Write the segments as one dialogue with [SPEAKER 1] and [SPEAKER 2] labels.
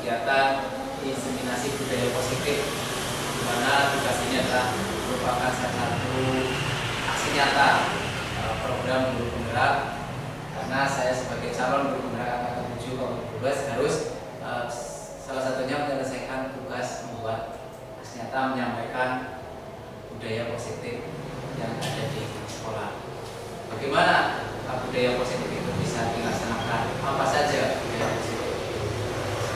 [SPEAKER 1] kegiatan inseminasi budaya positif, di mana tugas ini adalah merupakan salah satu aksi nyata program guru penggerak. Karena saya sebagai calon guru penggerak angkatan 7 tahun 2012 harus salah satunya menyelesaikan tugas membuat aksi nyata menyampaikan budaya positif yang ada di sekolah. Bagaimana budaya positif itu bisa dilaksanakan? Apa saja budaya positif?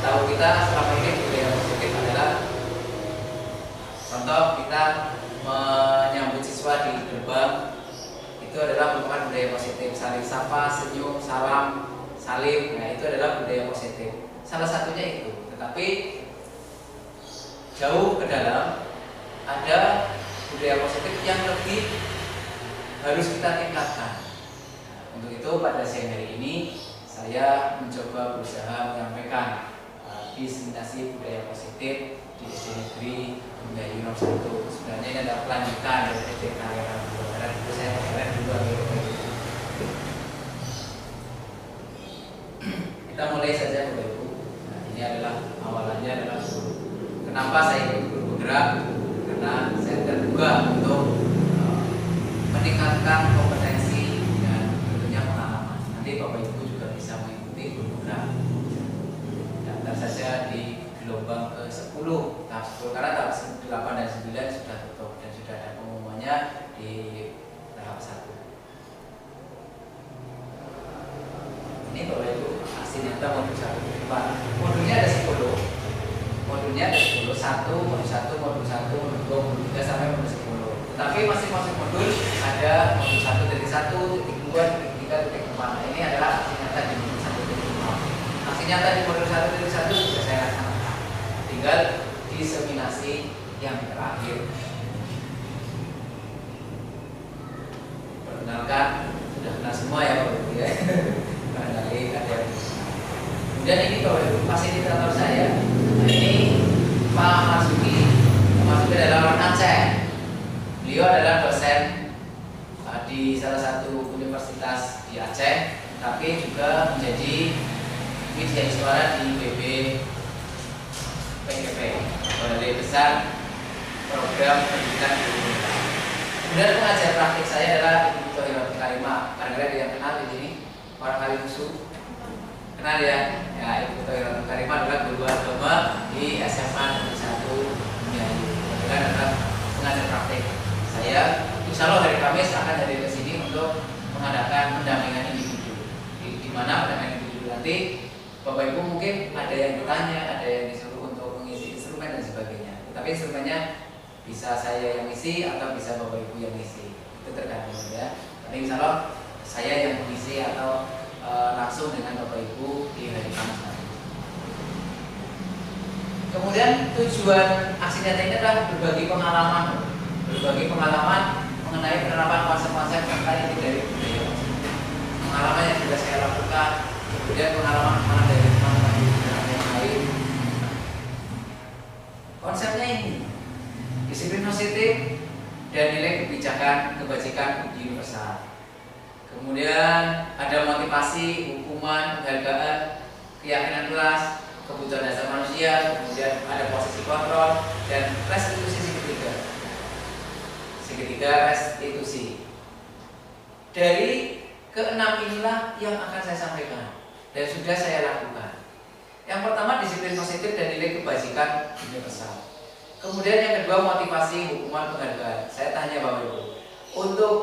[SPEAKER 1] Tahu kita selama ini budaya positif adalah contoh kita menyambut siswa di gerbang, itu adalah merupakan budaya positif. Saling sapa, senyum, salam, salim, nah itu adalah budaya positif. Salah satunya itu. Tetapi jauh ke dalam ada budaya positif yang lebih harus kita tingkatkan. Untuk itu pada siang hari ini saya mencoba berusaha menyampaikan diseminasi budaya positif di SD Negeri Mendayu nomor 1. Sebenarnya ini adalah kelanjutan dari SD Kaliaran Jawa Barat. Itu saya kalian dulu kita mulai saja Bapak Ibu. Nah, ini adalah awalannya adalah guru. Kenapa saya ikut guru penggerak? Karena saya terbuka untuk meningkatkan kompetensi dan tentunya pengalaman. Nanti Bapak Ibu juga bisa mengikuti guru penggerak. Daftar saja di gelombang ke-10 tahap 10 karena tahap 8 dan 9 sudah tutup dan sudah ada pengumumannya di tahap 1. Ini Bapak Ibu aksi nyata modul 1 ke depan. Modulnya ada 10. Modulnya ada 10, 1, modul 1, modul 1, modul 2, modul 3 sampai modul 10. Tetapi masing-masing modul ada modul 1, titik 1, titik 2, titik 3, titik 4. Nah, ini adalah aksi nyata di modul 1, titik 5. Aksi nyata di modul 1, titik 1 sudah saya laksanakan. Tinggal diseminasi yang terakhir. Perkenalkan, sudah kenal semua ya Bapak Ibu ya. Barangkali ada yang kemudian ini Bapak Ibu fasilitator saya. Nah, ini Pak Masuki. Pak Masuki adalah orang Aceh. Beliau adalah dosen di salah satu universitas di Aceh, tapi juga menjadi media suara di BB PKP, Balai Besar Program Pendidikan Guru. Kemudian pengajar praktik saya adalah Ibu Thohiratul Karimah. Barangkali ada yang kenal di sini, orang Kalimusu. Kenal ya? Ya, Ibu Thohiratul Karimah adalah guru agama di SMA Negeri 1 Mendayu. Kemudian adalah pengajar praktik. Saya insya Allah hari Kamis akan hadir ke sini untuk mengadakan pendampingan individu. Di mana pendampingan individu nanti Bapak Ibu mungkin ada yang ditanya, ada yang disuruh untuk mengisi instrumen dan sebagainya. Tapi instrumennya bisa saya yang isi atau bisa Bapak Ibu yang isi. Itu tergantung ya. Tapi insya Allah saya yang mengisi atau langsung dengan Bapak Ibu di hari Kamis nanti. Kemudian tujuan aksi nyata ini adalah berbagi pengalaman mengenai penerapan konsep-konsep yang dari budaya. Pengalaman yang sudah saya lakukan, kemudian pengalaman dari teman-teman yang lain. Konsepnya ini disiplin positif dan nilai kebajikan universal. Kemudian ada motivasi, hukuman, penghargaan, keyakinan kelas, kebutuhan dasar manusia, kemudian ada posisi kontrol dan restitusi ketiga restitusi. Dari keenam inilah yang akan saya sampaikan dan sudah saya lakukan. Yang pertama disiplin positif dan nilai kebajikan universal. Kemudian yang kedua motivasi, hukuman, penghargaan. Saya tanya Bapak Ibu, untuk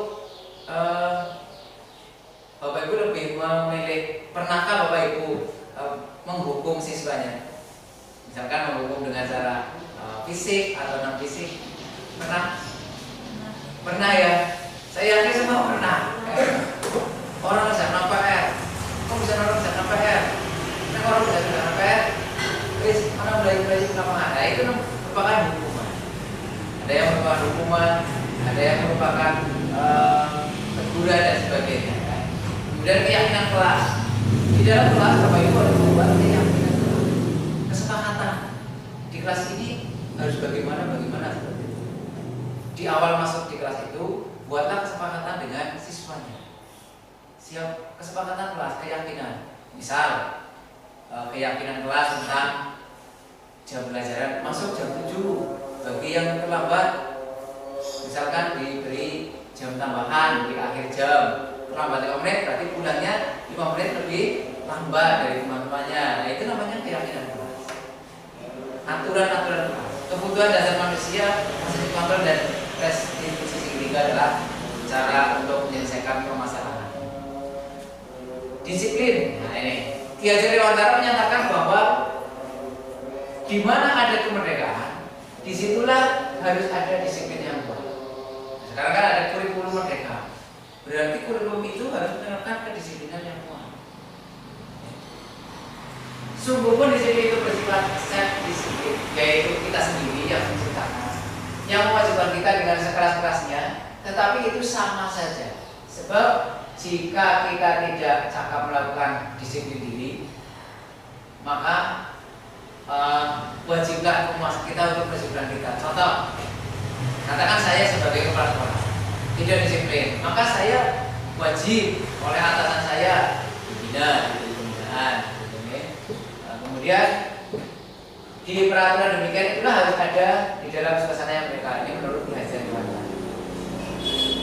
[SPEAKER 1] Bapak Ibu lebih memilih, pernahkah Bapak Ibu menghukum siswanya? Misalkan menghukum dengan cara fisik atau non fisik? Pernah? Pernah ya? Saya yakin semua pernah. Orang bisa PR, kok bisa orang bisa PR? Nah, orang bisa PR, terus mana mulai kenapa nggak? Nah, itu merupakan hukuman. Ada yang merupakan hukuman, ada yang merupakan teguran dan sebagainya. Kemudian keyakinan kelas. Di dalam kelas Bapak Ibu harus membuat keyakinan kelas. Kesepakatan di kelas ini harus bagaimana seperti itu. Di awal masuk di kelas itu buatlah kesepakatan dengan siswanya. Siap kesepakatan kelas, keyakinan. Misal keyakinan kelas tentang jam pelajaran masuk jam 7. Bagi yang terlambat, misalkan diberi jam tambahan di akhir jam, terlambat 5 menit, berarti pulangnya 5 menit lebih lambat dari teman-temannya. Nah, itu namanya keyakinan kelas. Aturan-aturan kelas. Kebutuhan dasar manusia masih dikontrol dan restitusi ketiga adalah cara untuk menyelesaikan permasalahan. Disiplin. Nah ini, Ki Hajar Dewantara menyatakan bahwa di mana ada kemerdekaan, disitulah harus ada disiplin yang kuat. Sekarang kan ada kurikulum merdeka, berarti kurikulum itu harus menerapkan kedisiplinan yang kuat. Sungguh pun disiplin itu bersifat self disiplin, yaitu kita sendiri yang menciptakan, yang mewajibkan kita dengan sekeras-kerasnya, tetapi itu sama saja. Sebab jika kita tidak cakap melakukan disiplin diri, maka wajiblah penguasa kita untuk kedisiplinan kita. Contoh, katakan saya sebagai kepala sekolah tidak disiplin, maka saya wajib oleh atasan saya dibina, diberi pembinaan. Kemudian di peraturan demikian itulah harus ada di dalam suasana yang merdeka. Ini menurut Ki Hajar Dewantara.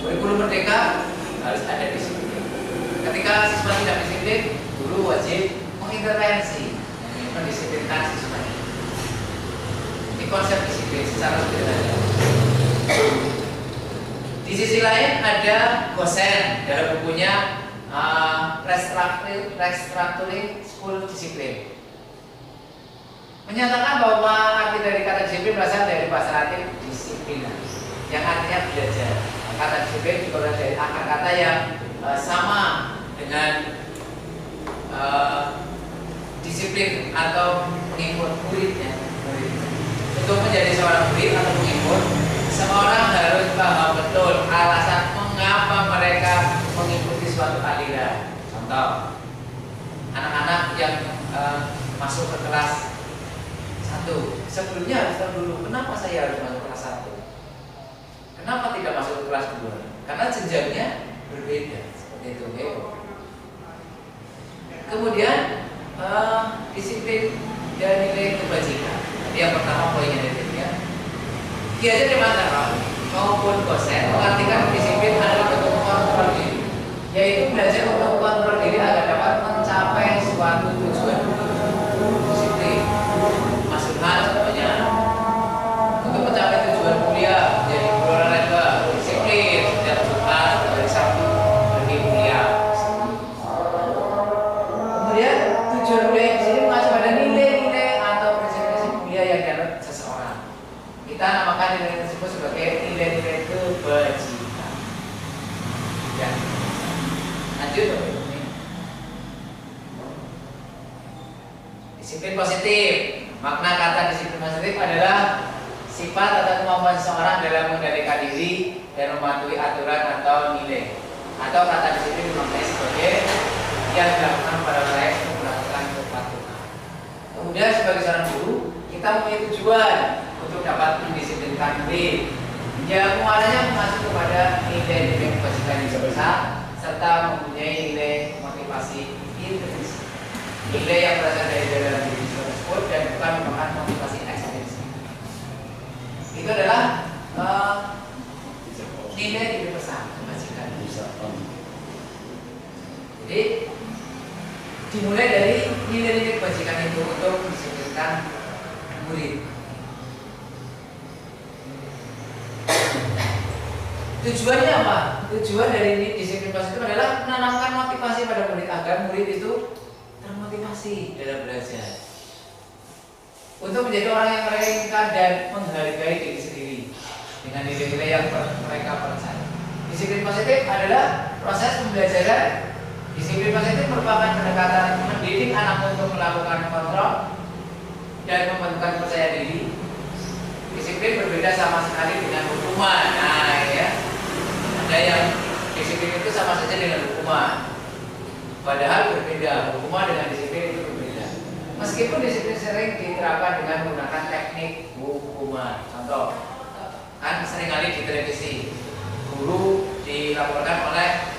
[SPEAKER 1] Kurikulum merdeka harus ada disiplin. Ketika siswa tidak disiplin, guru wajib mengintervensi, mendisiplinkan siswa. Ini konsep disiplin secara sederhana. Di sisi lain ada Gosen dalam bukunya Restructuring School Discipline, menyatakan bahwa arti dari kata disiplin berasal dari bahasa Latin disiplina, yang artinya belajar. Kata disiplin diperoleh dari akar kata yang sama dengan disiplin atau pengikut muridnya. Untuk menjadi seorang murid atau pengikut, seorang harus paham betul alasan mengapa mereka mengikuti suatu aliran. Contoh, anak-anak yang masuk ke kelas 1, sebelumnya harus tahu dulu kenapa saya harus masuk kelas 1, kenapa tidak masuk ke kelas 2, karena jenjangnya berbeda. Seperti itu, okay? Kemudian disiplin dan nilai kebajikan. Yang pertama poinnya dari ya. Ki Hajar Dewantara maupun Gosen mengartikan disiplin adalah bentuk kontrol diri, yaitu belajar untuk kontrol diri agar dapat mencapai suatu tujuan. Disiplin, masuk hal contohnya untuk mencapai tujuan kuliah menjadi guru olahraga, disiplin setiap Jumat dari Sabtu pergi kuliah. Kemudian tujuan kuliah di sini mengacu pada nilai-nilai atau prinsip-prinsip kuliah yang dianut seseorang. Kita namakan nilai tersebut sebagai nilai-nilai kebajikan. Ya, lanjut. Disiplin positif. Makna kata disiplin positif adalah sifat atau kemampuan seseorang dalam mengendalikan diri dan mematuhi aturan atau nilai. Atau kata disiplin dimaknai sebagai yang dilakukan pada lain untuk melakukan kepatuhan. Kemudian sebagai seorang guru, kita mempunyai tujuan untuk dapat mendisiplinkan diri. Yang muaranya mengacu kepada nilai-nilai kebajikan yang besar serta mempunyai nilai motivasi intrinsik. Nilai yang berasal dari dalam diri tersebut dan bukan merupakan motivasi ekstrinsik. Itu adalah nilai besar kebajikan. Jadi dimulai dari nilai-nilai kebajikan itu untuk mendisiplinkan murid. Tujuannya apa? Tujuan dari disiplin positif adalah menanamkan motivasi pada murid agar murid itu termotivasi dalam belajar, untuk menjadi orang yang mereka dan menghargai diri sendiri dengan nilai-nilai yang mereka percaya. Disiplin positif adalah proses pembelajaran. Disiplin positif merupakan pendekatan mendidik anak untuk melakukan kontrol dan membentukkan percaya diri. Disiplin berbeda sama sekali dengan hukuman. Nah, ya. Ada yang disiplin itu sama saja dengan hukuman, padahal berbeda. Hukuman dengan disiplin itu berbeda. Meskipun disiplin sering diterapkan dengan menggunakan teknik hukuman. Contoh, kan seringkali di televisi guru dilaporkan oleh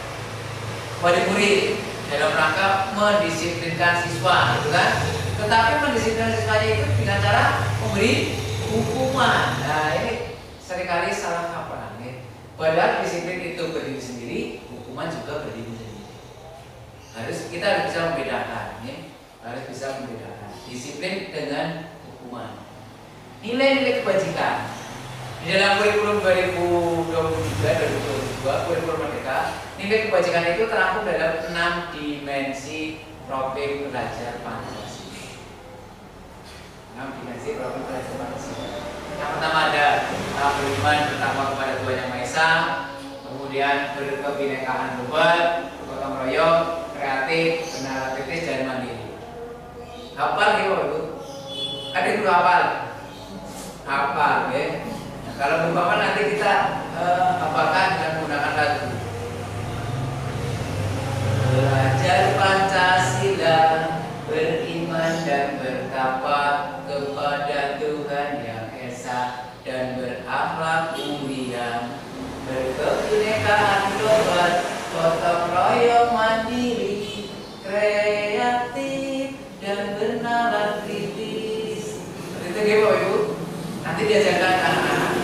[SPEAKER 1] wali murid dalam rangka mendisiplinkan siswa, gitu kan? Tetapi mendisiplin siswanya itu dengan cara memberi hukuman. Nah ini seringkali salah kaprah. Padahal disiplin itu berdiri sendiri, hukuman juga berdiri sendiri. Kita harus bisa membedakan. Harus bisa membedakan disiplin dengan hukuman. Nilai-nilai kebajikan di dalam kurikulum 2023-2022 kurikulum Merdeka, nilai kebajikan itu terangkum dalam 6 dimensi profil pelajar Pancasila. 6 dimensi profil pelajar Pancasila. Yang pertama ada beriman bertakwa kepada Tuhan Yang Maha Esa, kemudian berkebinekaan global, gotong royong, kreatif, benar kritis dan mandiri. Hafal gitu Ibu? Ada yang hafal? Hafal ya. Nah, kalau belum hafal nanti kita hafalkan dengan menggunakan lagu. Belajar Pancasila, beriman dan bertakwa kepada Tuhan Yang Esa dan berakhlak mulia, berkebinekaan global, gotong royong mandiri, kreatif dan bernalar kritis. Seperti itu gitu Ibu. Nanti diajarkan anak-anak.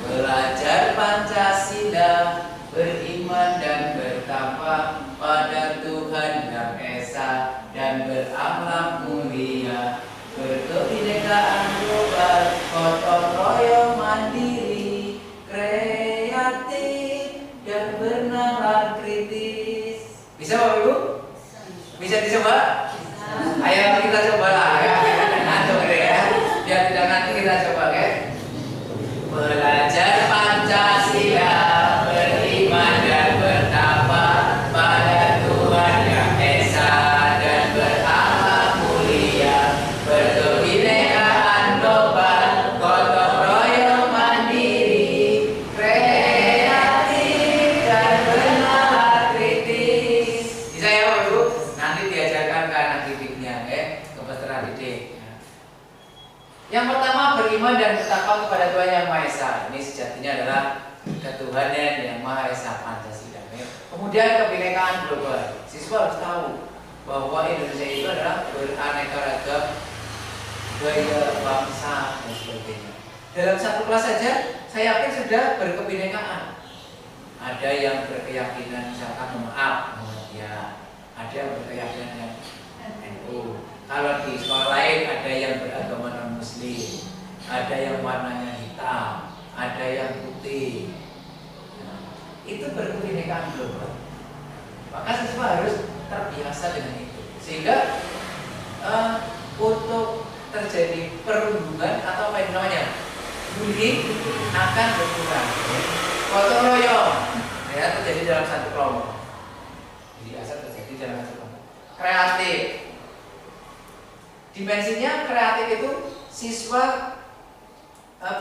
[SPEAKER 1] Belajar Pancasila, beriman dan bertakwa pada Tuhan Yang Esa dan berakhlak mulia, berkebinekaan global, gotong royong mandiri, kreatif dan bernalar kritis. Bisa Bapak Ibu? Bisa dicoba? Ayo kita coba lah ya. Ngantuk ya. Biar tidak nanti kita coba ya. Belajar Pancasila, beriman dan bertakwa pada Tuhan Yang Esa dan berakhlak mulia, berkebinekaan global, gotong royong mandiri, kreatif dan bernalar kritis. Bisa ya Bapak Ibu? Nanti diajarkan ke anak didiknya ya, ke peserta didik. Yang pertama beriman dan bertakwa kepada Tuhan Yang Maha Esa. Ini sejatinya adalah ketuhanan Yang Maha Esa Pancasila. Kemudian kebinekaan global. Siswa harus tahu bahwa Indonesia itu adalah beraneka ragam budaya, bangsa dan sebagainya. Dalam satu kelas saja saya yakin sudah berkebinekaan. Ada yang berkeyakinan misalkan maaf Muhammadiyah, ada yang berkeyakinan NU. Kalau di sekolah lain ada yang beragama non-muslim, ada yang warnanya hitam, ada yang putih. Nah, itu berkebinekaan global. Maka siswa harus terbiasa dengan itu, sehingga untuk terjadi perundungan atau apa yang namanya bullying akan berkurang. Gotong royong ya terjadi dalam satu kelompok. Biasa terjadi dalam satu kelompok. Kreatif. Dimensinya kreatif itu siswa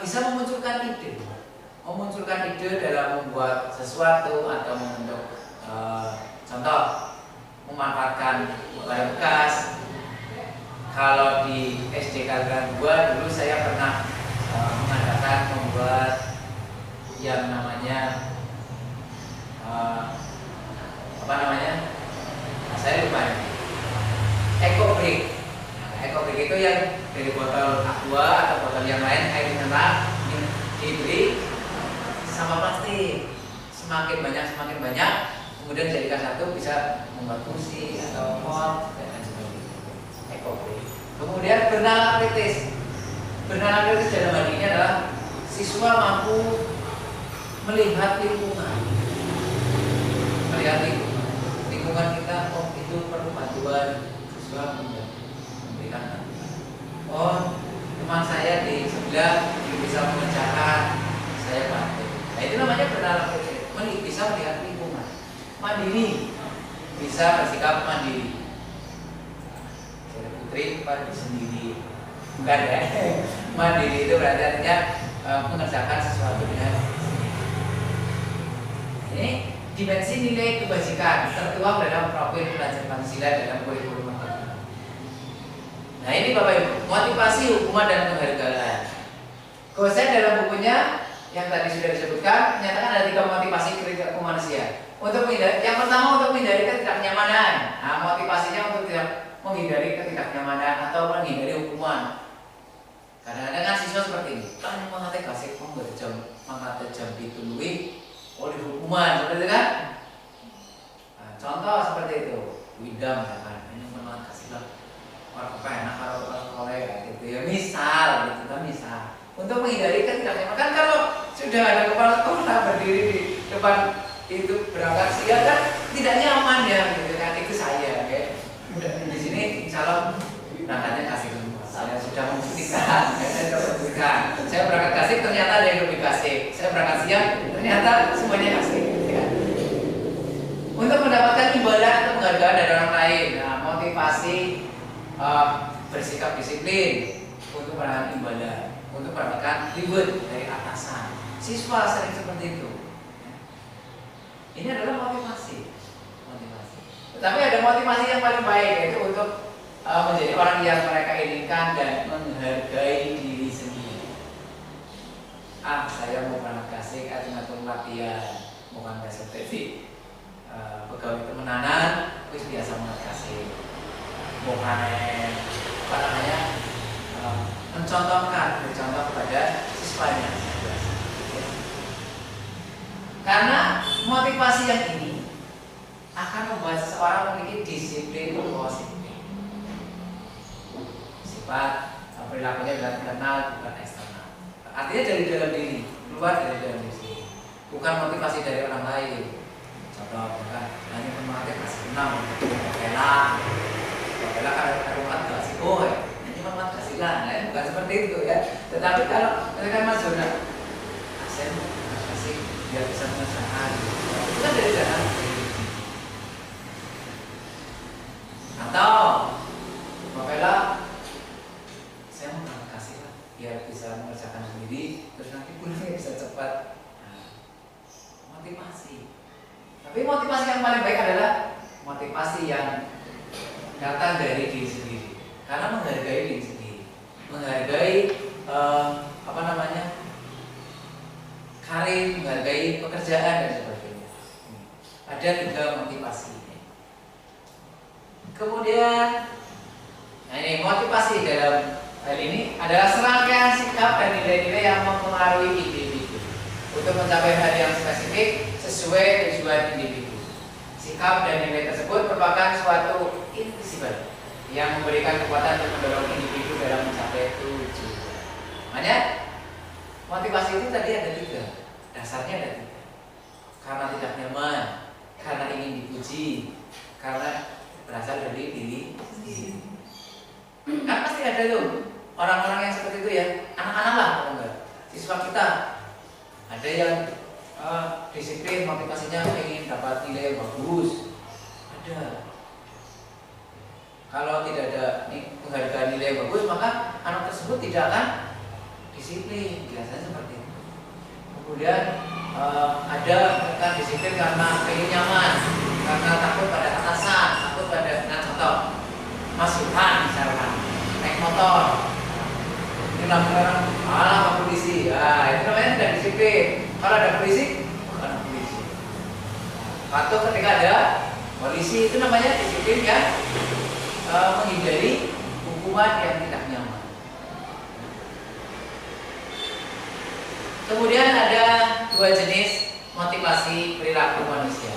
[SPEAKER 1] bisa memunculkan ide dalam membuat sesuatu atau membentuk contoh memanfaatkan barang bekas. Kalau di SD Kaliran 2 dulu saya pernah mengadakan membuat yang namanya saya lupa ini. Eco-brick. Eco-brick itu yang dari botol aqua atau botol yang lain air mineral diberi sampah plastik. Semakin banyak, kemudian dijadikan satu bisa membuat kursi atau pot dan lain sebagainya. Eco-brick. Kemudian bernalar kritis. Bernalar kritis dalam hal ini adalah siswa mampu melihat lingkungan. Lingkungan kita, oh itu perlu bantuan, siswa memberikan bantuan. Oh teman saya di sebelah bisa mengerjakan, saya bantu. Nah itu namanya bernalar kritis. Bisa melihat lingkungan. Mandiri, bisa bersikap mandiri. Saya Putri pada sendiri, bukan ya? Mandiri itu berarti artinya mengerjakan sesuatu dengan ini dimensi nilai kebajikan tertuang dalam profil pelajar Pancasila dalam kurikulum Merdeka. Nah ini Bapak Ibu, motivasi, hukuman dan penghargaan. Gosen dalam bukunya yang tadi sudah disebutkan menyatakan ada 3 motivasi kritik kemanusiaan. Yang pertama untuk menghindari ketidaknyamanan. Nah motivasinya untuk tidak menghindari ketidaknyamanan atau menghindari hukuman. Kadang-kadang kan siswa seperti ini, kan mengatakan kasih jam itu luwih oleh hukuman, seperti itu kan? Nah, contoh seperti itu, widam ya kan, ini memang kasihlah orang enak kalau sekolah ya gitu ya, misal gitu kan, misal untuk menghindari ketidaknyamanan. Kan kalau sudah ada kepala sekolah berdiri di depan itu berangkat siang kan tidak nyaman ya gitu kan, itu saya ya. Di sini insya Allah berangkatnya kasih dulu. Saya sudah membuktikan, saya berangkat kasih ternyata ada yang lebih kasih. Saya berangkat siang ternyata semuanya kasih. Ya. Untuk mendapatkan ibadah atau penghargaan dari orang lain, nah, motivasi bersikap disiplin untuk mendapatkan ibadah, untuk mendapatkan reward dari atasan. Siswa sering seperti itu. Ini adalah motivasi. Tetapi ada motivasi yang paling baik, yaitu untuk menjadi orang yang mereka inginkan dan menghargai diri sendiri. Saya mau berangkat kasih, ngatur latihan, bukan seperti pegawai temenanan, wis biasa berangkat kasih, bukan apa namanya, mencontohkan, bercontoh kepada siswanya. Karena motivasi yang ini akan membuat seseorang memiliki disiplin positif. Sifat perilakunya adalah internal bukan eksternal. Artinya dari dalam diri, keluar dari dalam diri. Bukan motivasi dari orang lain. Contoh, bukan hanya memotivasi enam, bela kan ada umat kasih, ini umat kasihlah, bukan seperti itu ya. Tetapi kalau mereka Mas Jona, saya mau kasih biar bisa mengerjakan, itu kan dari dalam diri. Atau Mapela, saya mau kasih lah biar bisa mengerjakan sendiri, terus nanti pulangnya bisa cepat. Motivasi. Tapi motivasi yang paling baik adalah motivasi yang datang dari diri sendiri, karena menghargai diri sendiri, menghargai karir, menghargai pekerjaan dan sebagainya. Ada 3 motivasi. Kemudian, ini motivasi dalam hal ini adalah serangkaian sikap dan nilai-nilai yang mempengaruhi individu untuk mencapai hal yang spesifik sesuai tujuan individu. Sikap dan nilai tersebut merupakan suatu invisible yang memberikan kekuatan untuk mendorong individu dalam mencapai tujuan. Makanya motivasi itu tadi ada 3. Dasarnya ada 3. Karena tidak nyaman, karena ingin dipuji, karena berasal dari diri sendiri. Kan pasti ada tuh orang-orang yang seperti itu ya, anak-anak lah, enggak, siswa kita ada yang disiplin, motivasinya ingin dapat nilai yang bagus, ada. Kalau tidak ada penghargaan nilai yang bagus, maka anak tersebut tidak akan disiplin, biasanya seperti itu. Kemudian ada mereka disiplin karena ingin nyaman, karena takut pada atasan, takut pada, contoh Mas Yuhan misalkan naik motor, ini orang Pak polisi, itu namanya tidak disiplin. Kalau ada polisi, bukan polisi. Patuh ketika ada polisi, itu namanya disiplin ya, menghindari hukuman yang tidak nyaman. Kemudian ada 2 jenis motivasi perilaku manusia.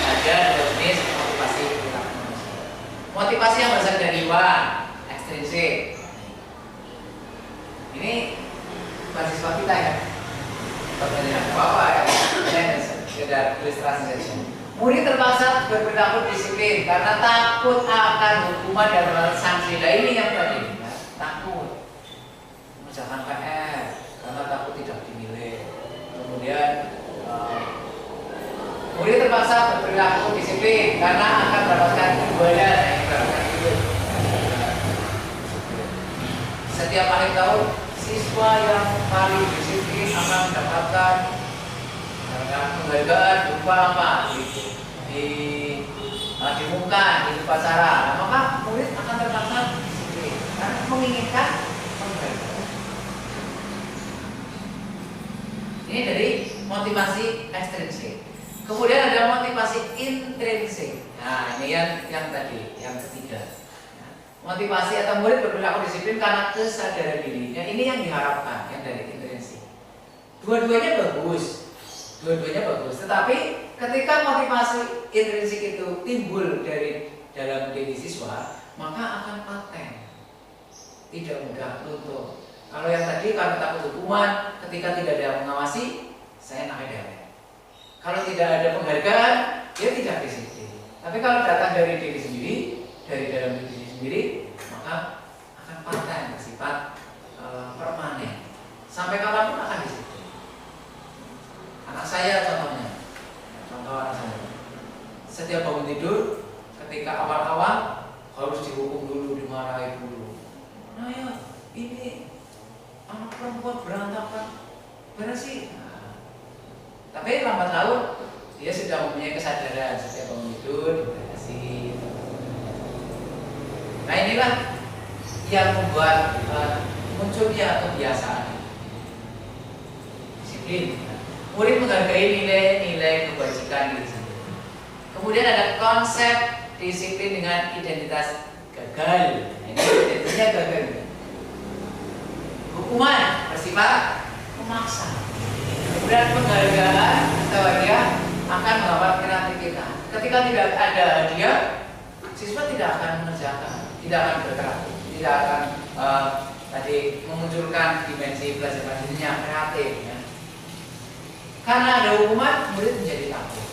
[SPEAKER 1] Ada 2 jenis motivasi perilaku manusia. Motivasi yang berasal dari luar, ekstrinsik. Ini mahasiswa kita ya. Tidak apa-apa ya. Saya sekedar ilustrasi saja. Murid terpaksa berperilaku disiplin karena takut akan hukuman dan sanksi. Nah ini yang tadi ya, takut mengerjakan PR karena takut tidak dinilai. Kemudian murid terpaksa berperilaku disiplin karena akan mendapatkan ibadah yang mendapatkan hidup. Setiap akhir tahun siswa yang paling disiplin akan mendapatkan penghargaan berupa apa? Diumumkan di upacara. Nah, maka murid akan terpaksa disiplin karena menginginkan penghargaan. Ini dari motivasi ekstrinsik. Kemudian ada motivasi intrinsik. Nah, ini yang tadi, yang ketiga. Motivasi atau murid berperilaku disiplin karena kesadaran dirinya. Ini yang diharapkan, yang dari intrinsik. Dua-duanya bagus, Tetapi ketika motivasi intrinsik itu timbul dari dalam diri siswa, maka akan paten, tidak mudah luntur. Kalau yang tadi karena takut hukuman, ketika tidak ada yang mengawasi, saya naik. Kalau tidak ada penghargaan, dia tidak disiplin. Tapi kalau datang dari diri sendiri, dari dalam diri sendiri, maka akan paten, bersifat permanen. Sampai kapanpun akan disiplin. Anak saya contohnya, contoh anak saya. Setiap bangun tidur, ketika awal-awal harus dihukum dulu, dimarahi dulu. Nah ya, ini anak perempuan berantakan, beresin. Tapi lambat laun dia sudah mempunyai kesadaran, setiap bangun tidur diberasi. Nah inilah yang membuat munculnya kebiasaan disiplin. Murid menghargai nilai-nilai kebajikan diri sendiri. Kemudian ada konsep disiplin dengan identitas gagal. Nah, ini identitasnya gagal. Hukuman bersifat memaksa. Kemudian penghargaan atau hadiah akan menghambat kreativitas. Ketika tidak ada hadiah, siswa tidak akan mengerjakan, tidak akan bergerak, tidak akan tadi memunculkan dimensi belajar dirinya kreatif. Ya. Karena ada hukuman, murid menjadi takut.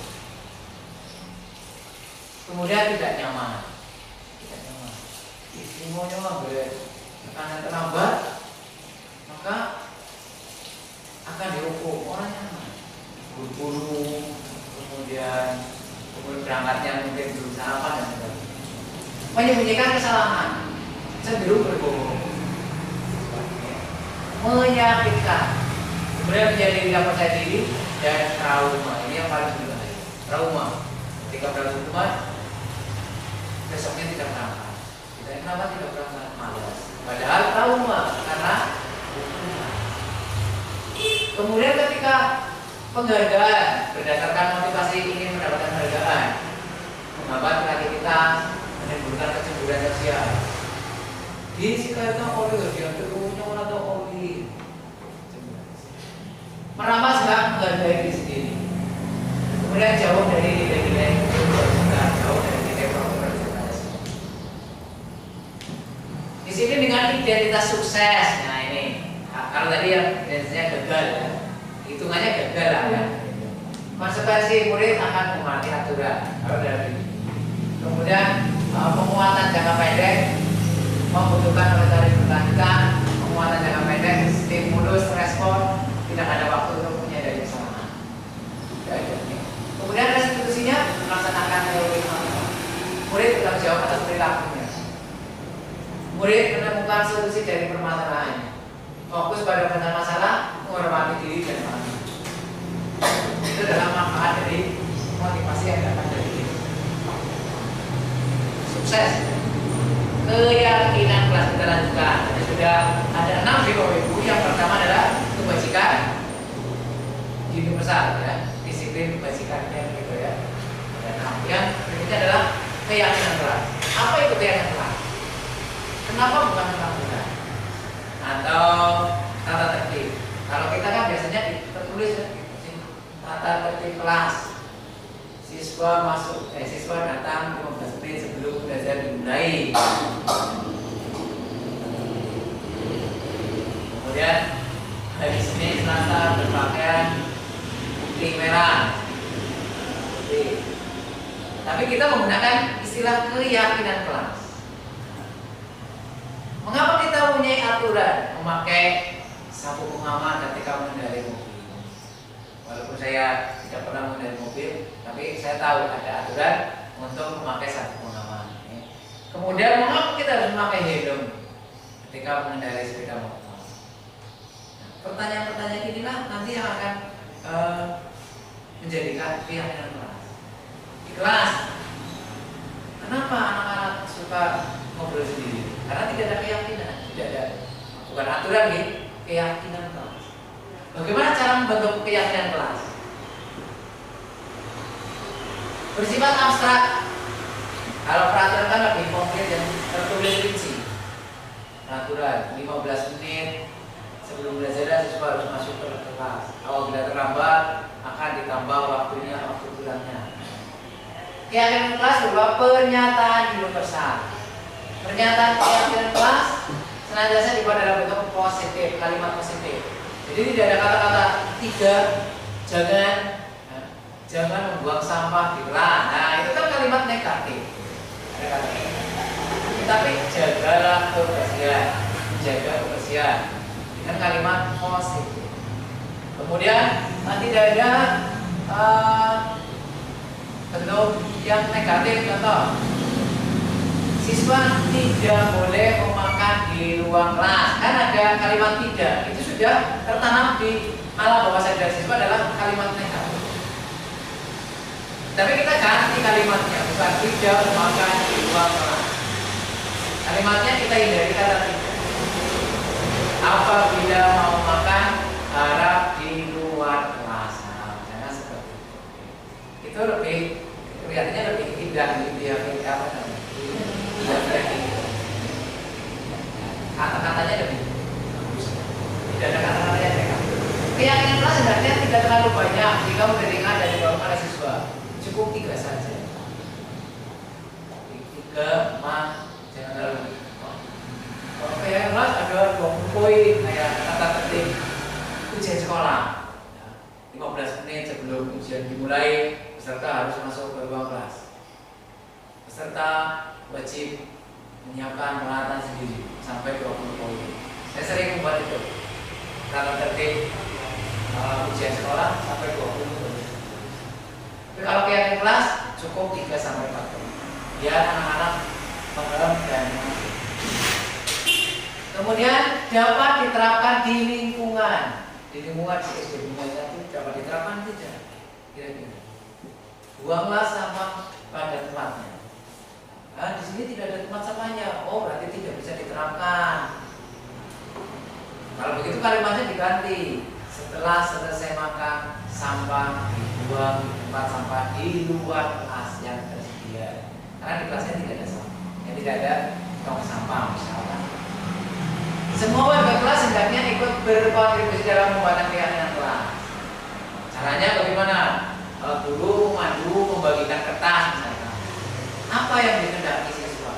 [SPEAKER 1] Kemudian tidak nyaman. Semuanya tekanan terlambat, maka akan dihukum orang yang buru-buru, kemudian berangkatnya mungkin belum sarapan dan sebagainya. Menyembunyikan kesalahan, cenderung berbohong, menyakitkan, kemudian menjadi tidak percaya diri dan trauma. Ini yang paling berbahaya. Trauma, ketika berlaku hukuman, besoknya tidak berangkat. Kenapa tidak berangkat? Malas. Padahal trauma karena hukuman. Kemudian ketika penghargaan berdasarkan motivasi ingin mendapatkan penghargaan, menghambat kreativitas, menimbulkan kecemburuan sosial. Di situ oli dia terusnya atau oli. Merampas hak menghargai diri sendiri. Kemudian jauh dari nilai-nilai kebajikan, jauh dari nilai profesionalisme. Disiplin dengan identitas sukses. Nah ini, kalau tadi yang identitasnya gagal ya, hitungannya gagal lah ya. Konsekuensi murid akan mematuhi aturan. Kalau dari kemudian penguatan jangka pendek membutuhkan metode berkelanjutan, penguatan jangka pendek, stimulus, respon, tidak ada waktu untuk menyadari kesalahan. Kemudian restitusinya melaksanakan teori manual. Murid bertanggung jawab atas perilakunya. Murid menemukan solusi dari permasalahannya. Fokus pada masalah, menghormati diri dan orang. Itu adalah manfaat dari motivasi yang datang dari diri. Sukses. Keyakinan kelas kita lanjutkan. Sudah ada 6 Ibu. Yang pertama adalah kebajikan universal ya, disiplin kebajikannya gitu ya. Ada 6. Yang berikutnya adalah keyakinan kelas. Apa itu keyakinan kelas? Kenapa bukan kelas? Atau tata tertib. Kalau kita kan biasanya tertulis tata tertib kelas. Siswa datang 15 menit sebelum belajar dimulai. Kemudian hari Senin, Selasa berpakaian putih merah. Tapi kita menggunakan istilah keyakinan kelas. Mengapa kita mempunyai aturan memakai sabuk pengaman ketika mengendarai mobil? Walaupun saya tidak pernah mengendarai mobil, tapi saya tahu ada aturan untuk memakai sabuk pengaman. Kemudian mengapa kita harus memakai helm ketika mengendarai sepeda motor? Nah, pertanyaan-pertanyaan inilah nanti yang akan menjadikan keyakinan kelas. Di kelas, kenapa anak-anak suka ngobrol sendiri? Karena tidak ada keyakinan, tidak ada, bukan aturan nih, keyakinan kelas. Bagaimana cara membentuk keyakinan kelas? bersifat abstrak. Kalau peraturan kan lebih konkret dan tertulis rinci. Peraturan 15 menit sebelum belajar siswa harus masuk ke kelas. Apabila terlambat akan ditambah waktunya, waktu pulangnya. Keyakinan kelas berupa pernyataan universal. Pernyataan keyakinan kelas senantiasa dibuat dalam bentuk positif, kalimat positif. Jadi tidak ada kata-kata tidak, jangan membuang sampah di kelas. Nah itu kan kalimat negatif. Ada kata. Tapi jagalah kebersihan, jaga kebersihan dengan kalimat positif. Kemudian tidak ada bentuk yang negatif. Contoh, siswa tidak boleh memakan di ruang kelas. Kan ada kalimat tidak. Itu sudah tertanam di alam bawah sadar siswa adalah kalimat negatif. Tapi kita ganti kalimatnya, bukan tidak memakan di ruang kelas. Kalimatnya kita hindari kata tidak. Apabila mau makan harap di luar kelas. Nah, jangan seperti itu. Itu lebih kelihatannya lebih indah, lebih apa namanya? Kata-katanya lebih bagus. Tidak ada kata-kata yang negatif. Keyakinan kelas sebenarnya tidak terlalu banyak jika menerima dan dibawa oleh siswa. Cukup 3 saja. 3 jangan terlalu. Kalau keyakinan kelas ada 20 poin kayak tata tertib ujian sekolah. 15 menit sebelum ujian dimulai, peserta harus masuk ke ruang kelas. Peserta wajib menyiapkan peralatan sendiri sampai 20 poin. Saya sering membuat itu. Tata tertib ujian sekolah sampai 20 poin. Tapi kalau keyakinan kelas cukup 3 sampai 4 poin. Biar anak-anak paham dan mengerti. Kemudian dapat diterapkan di lingkungan. Di lingkungan di SD itu dapat diterapkan tidak? Kira-kira. Buanglah sampah pada tempatnya. Nah, di sini tidak ada tempat sampahnya. Oh, berarti tidak bisa diterapkan. Kalau begitu kalimatnya diganti. Setelah selesai makan, sampah dibuang di tempat sampah di luar kelas yang tersedia. Karena di kelasnya tidak ada sampah. Tidak ada tong sampah misalnya. Semua warga kelas hendaknya ikut berkontribusi dalam pembuatan keyakinan kelas. Caranya bagaimana? Guru memandu membagikan kertas misalnya. Apa yang dikehendaki siswa?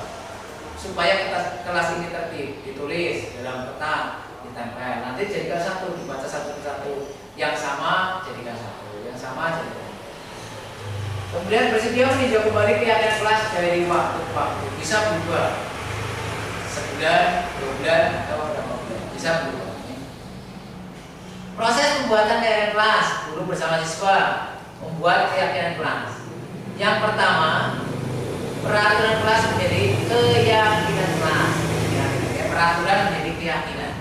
[SPEAKER 1] Supaya kelas ini tertib, ditulis dalam kertas, ditempel. Nanti jadikan satu, dibaca satu persatu. Yang sama jadikan satu, yang sama jadikan. Kemudian bersedia meninjau kembali keyakinan kelas dari waktu ke waktu. Bisa berubah sebulan, 2 bulan, atau berapa bulan. Bisa berubah. Proses pembuatan keyakinan kelas, guru bersama siswa membuat keyakinan kelas. Yang pertama, peraturan kelas menjadi keyakinan kelas. Peraturan menjadi keyakinan.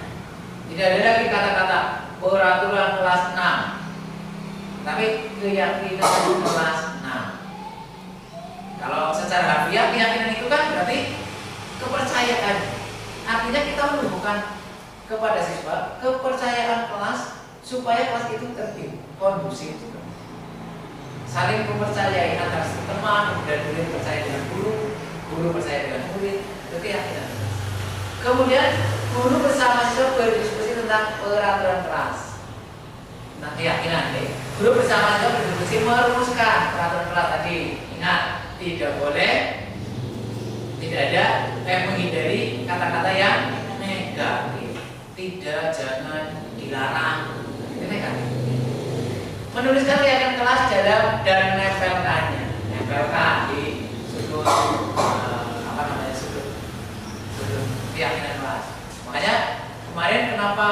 [SPEAKER 1] Tidak ada lagi kata-kata peraturan kelas 6, tapi keyakinan kelas 6. Kalau secara harfiah keyakinan itu kan berarti kepercayaan. Artinya kita menumbuhkan kepada siswa kepercayaan kelas supaya kelas itu tertib, kondusif, saling mempercayai antara teman dan murid percaya dengan guru, guru percaya dengan murid, itu keyakinan. Kemudian guru bersama siswa berdiskusi tentang peraturan kelas. Nah, keyakinan nih. Guru bersama siswa berdiskusi merumuskan peraturan kelas tadi. Ingat, tidak boleh, tidak ada menghindari kata-kata yang negatif. Tidak, jangan, dilarang. Itu negatif. Menuliskan keyakinan kelas dan menempelkannya. Nempelkan di sudut sudut keyakinan kelas. Makanya kemarin kenapa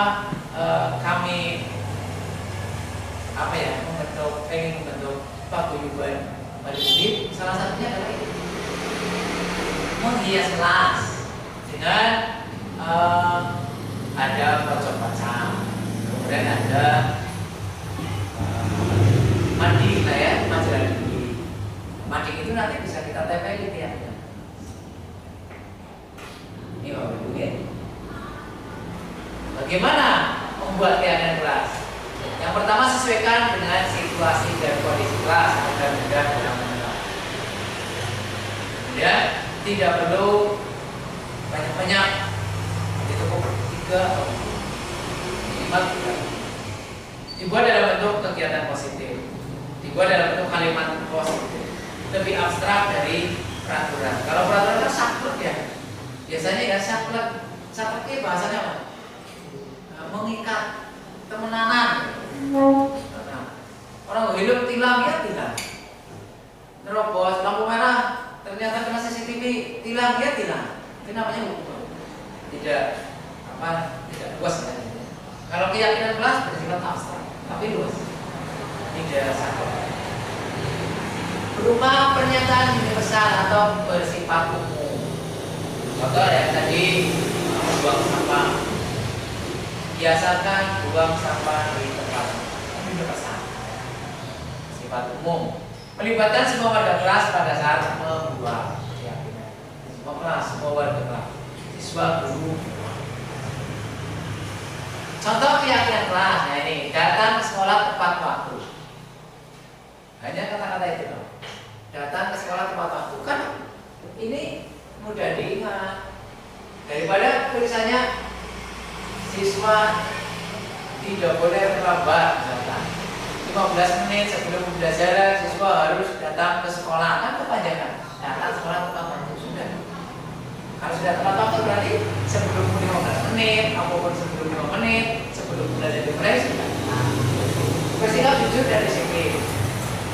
[SPEAKER 1] kami pengen membentuk paguyuban pada murid, salah satunya adalah itu, menghias kelas dengan ada pojok baca, kemudian ada mading lah ya, majalah diri. Mading itu nanti bisa kita tempelin ya. Ini Bapak Ibu ya. Bagaimana membuat keyakinan kelas? Yang pertama, sesuaikan dengan situasi dan kondisi kelas agar mudah dalam menerapkan. Ya, tidak perlu banyak-banyak, cukup 3 atau minimal 3. Dibuat dalam bentuk kegiatan positif, dibuat dalam bentuk kalimat positif, lebih abstrak dari peraturan. Kalau peraturan kan saklek ya, biasanya ya saklek bahasanya apa? Mengikat, temenanan. Orang hidup tilang ya tilang, nerobos lampu merah ternyata kena CCTV, tilang ya tilang. Itu namanya hukum. Tidak luas ya. Kalau keyakinan kelas bersifat abstrak, tapi luas, tidak saklek. Berupa pernyataan universal atau bersifat umum. Contoh ya tadi, buang sampah. Biasakan buang sampah di tempat universal. Sifat umum. Melibatkan semua warga kelas pada saat membuang keyakinan. Semua kelas, semua warga kelas, siswa, guru. Contoh keyakinan kelas, nah ini datang ke sekolah tepat waktu. Hanya kata-kata itu loh. Datang ke sekolah tepat waktu kan ini mudah diingat daripada tulisannya siswa tidak boleh terlambat misalkan 15 menit sebelum pembelajaran siswa harus datang ke sekolah, kan kepanjangan. Datang sekolah tepat waktu sudah. Kalau sudah tepat waktu berarti sebelum 15 menit apapun sebelum 5 menit sebelum belajar dimulai sudah. Bersikap jujur dan disiplin.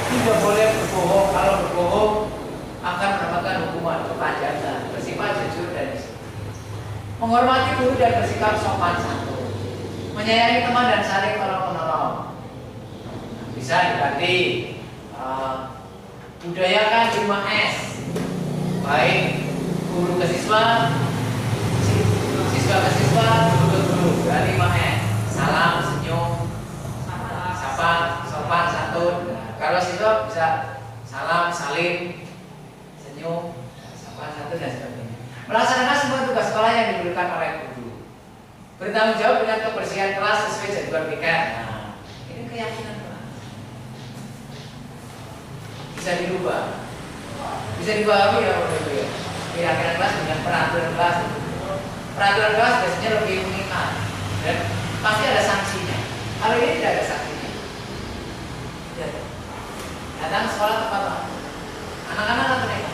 [SPEAKER 1] Tidak boleh berbohong. Kalau berbohong akan mendapatkan hukuman kepanjangan. Bersifat jujur dan disiplin. Menghormati guru dan bersikap sopan santun. Menyayangi teman dan saling tolong-menolong. Bisa diganti budayakan 5S. Baik guru ke siswa, siswa ke siswa, guru ke guru. Dari 5S. Salam, senyum, sapa, sopan, santun. Kalau siswa bisa salam, salim, senyum, sapa, santun dan sebagainya. Melaksanakan semua tugas sekolah yang diberikan oleh guru. Bertanggung jawab dengan kebersihan kelas sesuai jadwal piket. Nah, ini keyakinan kelas. Bisa dirubah, bisa dipahami ya Bapak Ibu ya. Keyakinan kelas dengan peraturan kelas. Peraturan kelas biasanya lebih mengikat dan pasti ada sanksinya. Kalau ini tidak ada sanksinya. Datang sekolah tepat waktu. Anak-anak atau mereka?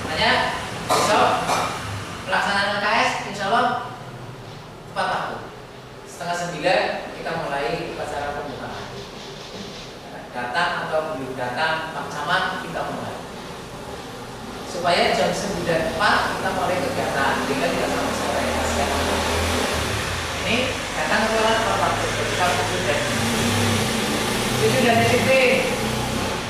[SPEAKER 1] Makanya besok pelaksanaan LKS insya Allah tepat waktu. 8:30 kita mulai upacara pembukaan. Datang atau belum datang Pak Camat kita mulai. Supaya jam 9 tepat kita mulai kegiatan. Sehingga tidak sampai sore. Ini datang ke sekolah tepat waktu. Kita jujur dan disiplin.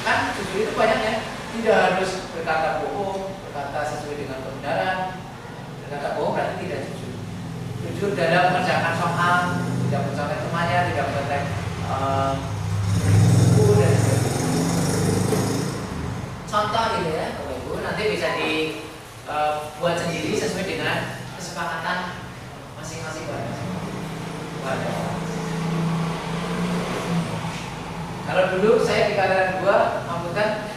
[SPEAKER 1] Kan jujur itu banyak ya. Tidak harus berkata bohong, berkata sesuai dengan kebenaran. Berkata bohong berarti tidak jujur. Jujur dalam mengerjakan soal, tidak mencontek temannya, tidak mencontek buku dan sebagainya. Contoh gitu ya, Bapak Ibu, nanti bisa dibuat sendiri sesuai dengan kesepakatan masing-masing warga. Kalau dulu saya di Kaliran 2 amputkan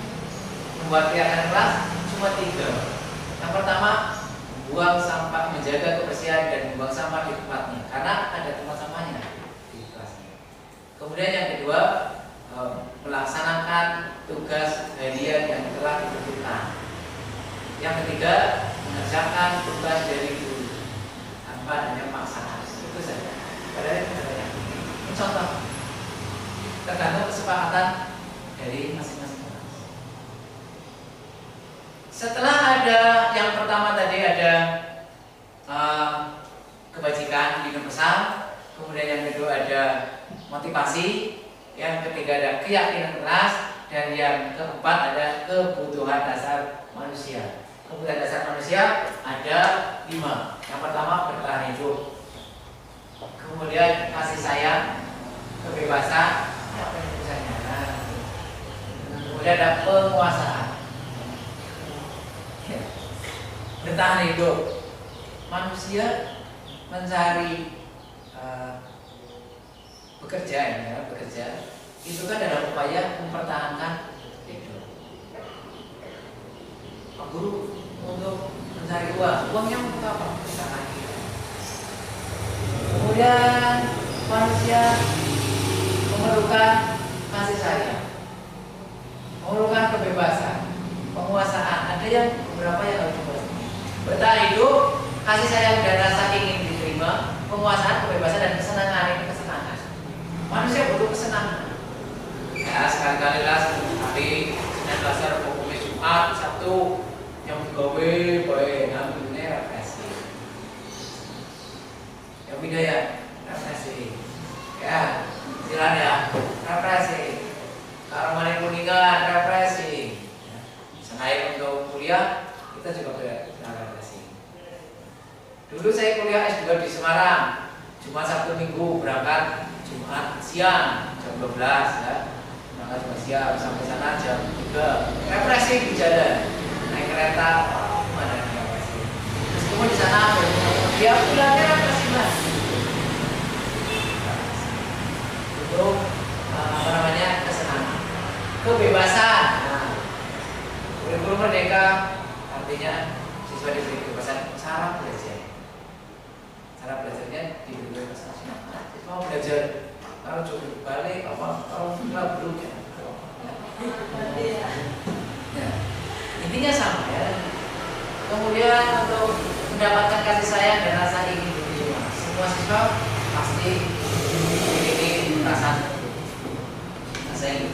[SPEAKER 1] membuat kegiatan kelas cuma 3. Yang pertama, buang sampah, menjaga kebersihan dan membuang sampah di tempatnya karena ada tempat sampahnya di kelasnya. Kemudian yang kedua, melaksanakan tugas harian yang telah ditentukan. Yang ketiga, mengerjakan tugas dari guru tanpa adanya paksaan. Itu saja. Padahal ini contoh tergantung kesepakatan dari masing-masing kelas. Setelah ada yang pertama tadi ada kebajikan universal, kemudian yang kedua ada motivasi, yang ketiga ada keyakinan keras, dan yang keempat ada kebutuhan dasar manusia. Kebutuhan dasar manusia ada 5. Yang pertama bertahan hidup, kemudian kasih sayang, kebebasan, kemudian ada penguasaan. Bertahan hidup, manusia mencari bekerja Itu kan dalam upaya mempertahankan hidup. Pak Guru untuk mencari uang, uangnya untuk apa? Usaha kita. Kemudian manusia memerlukan kasih sayang, memerlukan kebebasan, penguasaan. Ada yang beberapa yang harus dikuasai. Bertahan hidup, kasih sayang dan rasa ingin diterima, penguasaan, kebebasan dan kesenangan. Ini kesenangan. Manusia butuh kesenangan. Ya sekali-kali lah hari Senin Selasa Rabu Kamis Jumat Sabtu yang gawe bae ngambilnya refleksi. Yang beda ya refleksi. Ya silakan ya refleksi. Kalau mana kuningan refleksi. Selain untuk kuliah kita juga refleksi. Dulu saya kuliah S2 di Semarang. Jumat Sabtu Minggu berangkat Jumat siang jam 12 ya. Berangkat Jumat siang sampai sana jam 3. Refleksi di jalan. Naik kereta mana refleksi. Meskipun di sana dia pulangnya refleksi mas. Untuk apa namanya kesenangan, kebebasan. Nah, kurikulum merdeka artinya siswa diberi kebebasan cara belajar. Cara belajarnya diberi kebebasan. Siswa belajar kalau coba balik apa kalau nggak belum ya. Ya. Intinya sama ya. Kemudian untuk mendapatkan kasih sayang dan rasa ingin diterima, semua siswa pasti memiliki perasaan rasa ingin.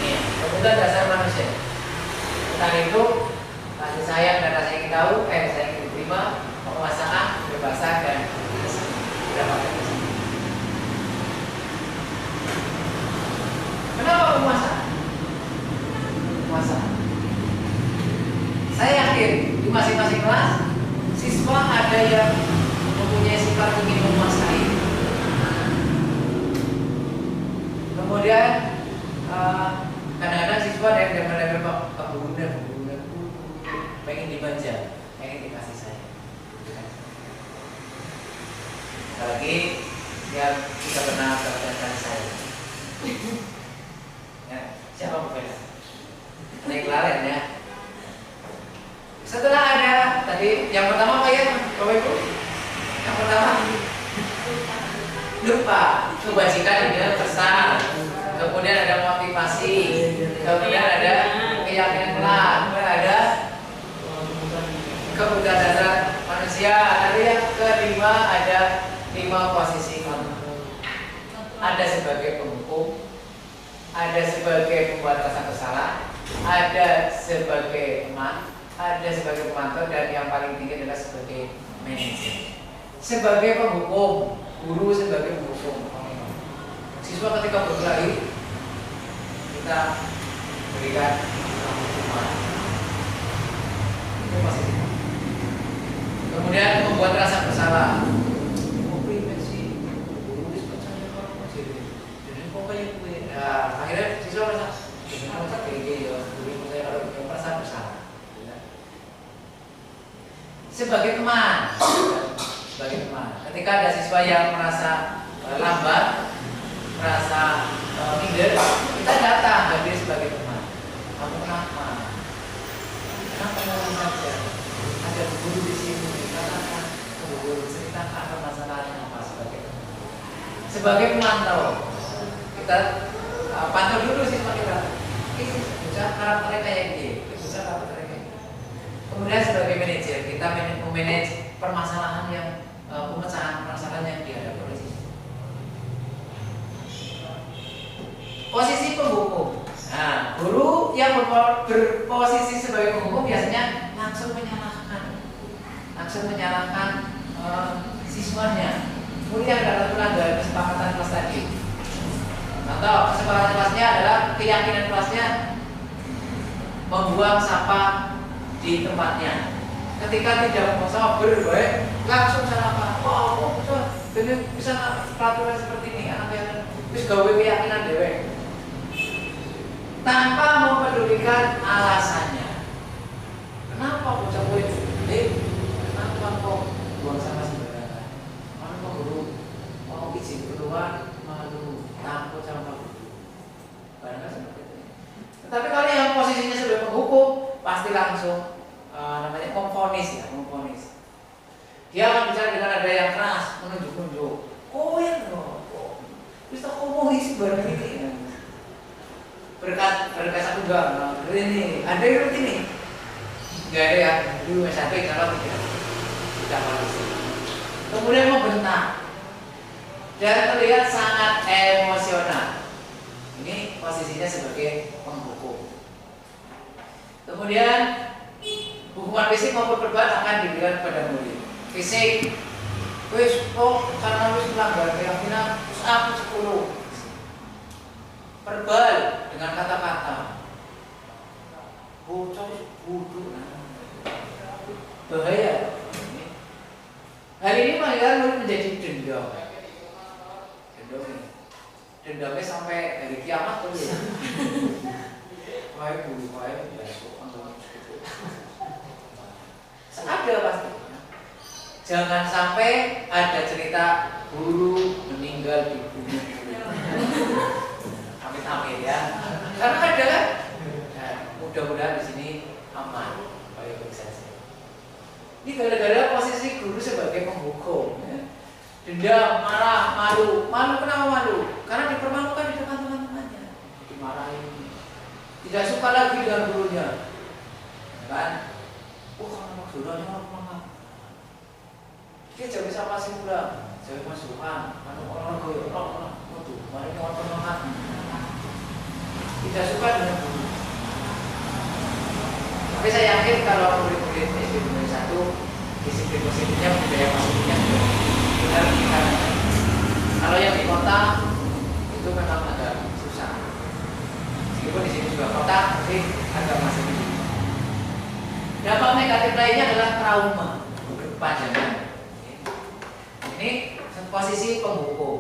[SPEAKER 1] Ini kebutuhan dasar manusia. Tentang itu kasih sayang dan rasa ingin tahu, rasa ingin diterima, penguasaan, kebebasan dan mendapatkan kesenangan. Kenapa penguasaan? Penguasaan. Saya yakin di masing-masing kelas siswa ada yang mempunyai sifat ingin menguasai. Kemudian kadang-kadang siswa ada yang level keburunan pengen dimanja, pengen dikasih sayang. Apalagi yang kita pernah mendapatkan sayang. Ya, siapa bukan? Naik laren ya. Setelah ada tadi yang pertama apa ya, Bapak Ibu? Yang pertama lupa, kebajikan ide pesan. Kemudian ada motivasi. Kemudian ada keyakinan kelak. Kemudian ada kebutuhan dasar manusia. Tadi yang kelima ada 5 posisi kontrol. Ada sebagai penghukum, ada sebagai pembuat rasa bersalah, ada sebagai teman, ada sebagai pemantau, dan yang paling tinggi adalah sebagai manajer. Sebagai penghukum, guru sebagai penghukum. Siswa ketika berkelahi, kita berikan hukuman. Itu posisi. Kemudian membuat rasa bersalah. Akhirnya siswa merasa kalau merasa bersalah. Sebagai teman, ketika ada siswa yang merasa lambat, merasa minder, kita datang hadir sebagai teman. Kamu kenapa? Kenapa kamu saja? Ada guru di sini, katakan guru ceritakan permasalahannya apa sebagai teman. Sebagai pemantau, kita pantau dulu siswa kita. Ini bocah karakternya kayak gini, bocah karakternya kayak gini. Kemudian sebagai manajer, kita memanage permasalahan yang pemecahan permasalahan yang dihadapi oleh siswa. Posisi penghukum. Nah, guru yang berposisi sebagai penghukum biasanya langsung menyalahkan siswanya. Kemudian ada pelanggaran kesepakatan kelas tadi. Contoh, kesepakatan kelasnya adalah keyakinan kelasnya membuang sampah di tempatnya. Ketika tidak membuang sampah berbaik, langsung salahkan. Wow, ini bisa peraturan seperti ini. Anak yang terus gawe keyakinan dewe. Tanpa mempedulikan alasannya. Kenapa bocah kowe? Kenapa kok buang sampah sembarangan? pasti langsung namanya memvonis ya, memvonis. Dia akan bicara dengan nada yang keras, menunjuk-nunjuk. Oh ya loh, bisa komunis bareng ini. Berkat satu gang, ini ada yang ini. Gak ada ya, dulu SMP kalau tidak polisi. Kemudian membentak dan terlihat sangat emosional. Ini posisinya sebagai penghukum. Kemudian hukuman fisik maupun verbal akan diberikan kepada murid. Fisik, wis karena wis melanggar keyakinan, aku 10. Verbal dengan kata-kata. Bocah bodoh. Bahaya. Hal ini mengakibatkan murid menjadi dendam. Dendamnya sampai hari kiamat tuh ya. Wah guru, wah besok ada pasti. Jangan sampai ada cerita guru meninggal di bumi. Amit-amit ya. Karena ada kan. Nah, mudah-mudahan di sini aman. Baik saja. Ini gara-gara posisi guru sebagai penghukum. Ya. Dendam, marah, malu. Malu kenapa malu? Karena dipermalukan di depan teman-temannya. Dimarahin. Tidak suka lagi dengan gurunya. Kan? Kalau gurunya orang-orang. Dia jauh bisa masih pulang. Jauh masukan. Kalau orang goyok, orang waduh, mari orang penonton. Tidak suka dengan guru. Tapi saya yakin kalau murid-murid SD 1 disiplin positifnya, budaya positifnya benar kita. Kalau yang di kota itu memang agak susah. Meskipun di sini juga kota, tapi agak masih tinggi. Dampak negatif lainnya adalah trauma berkepanjangan. Ini posisi penghukum.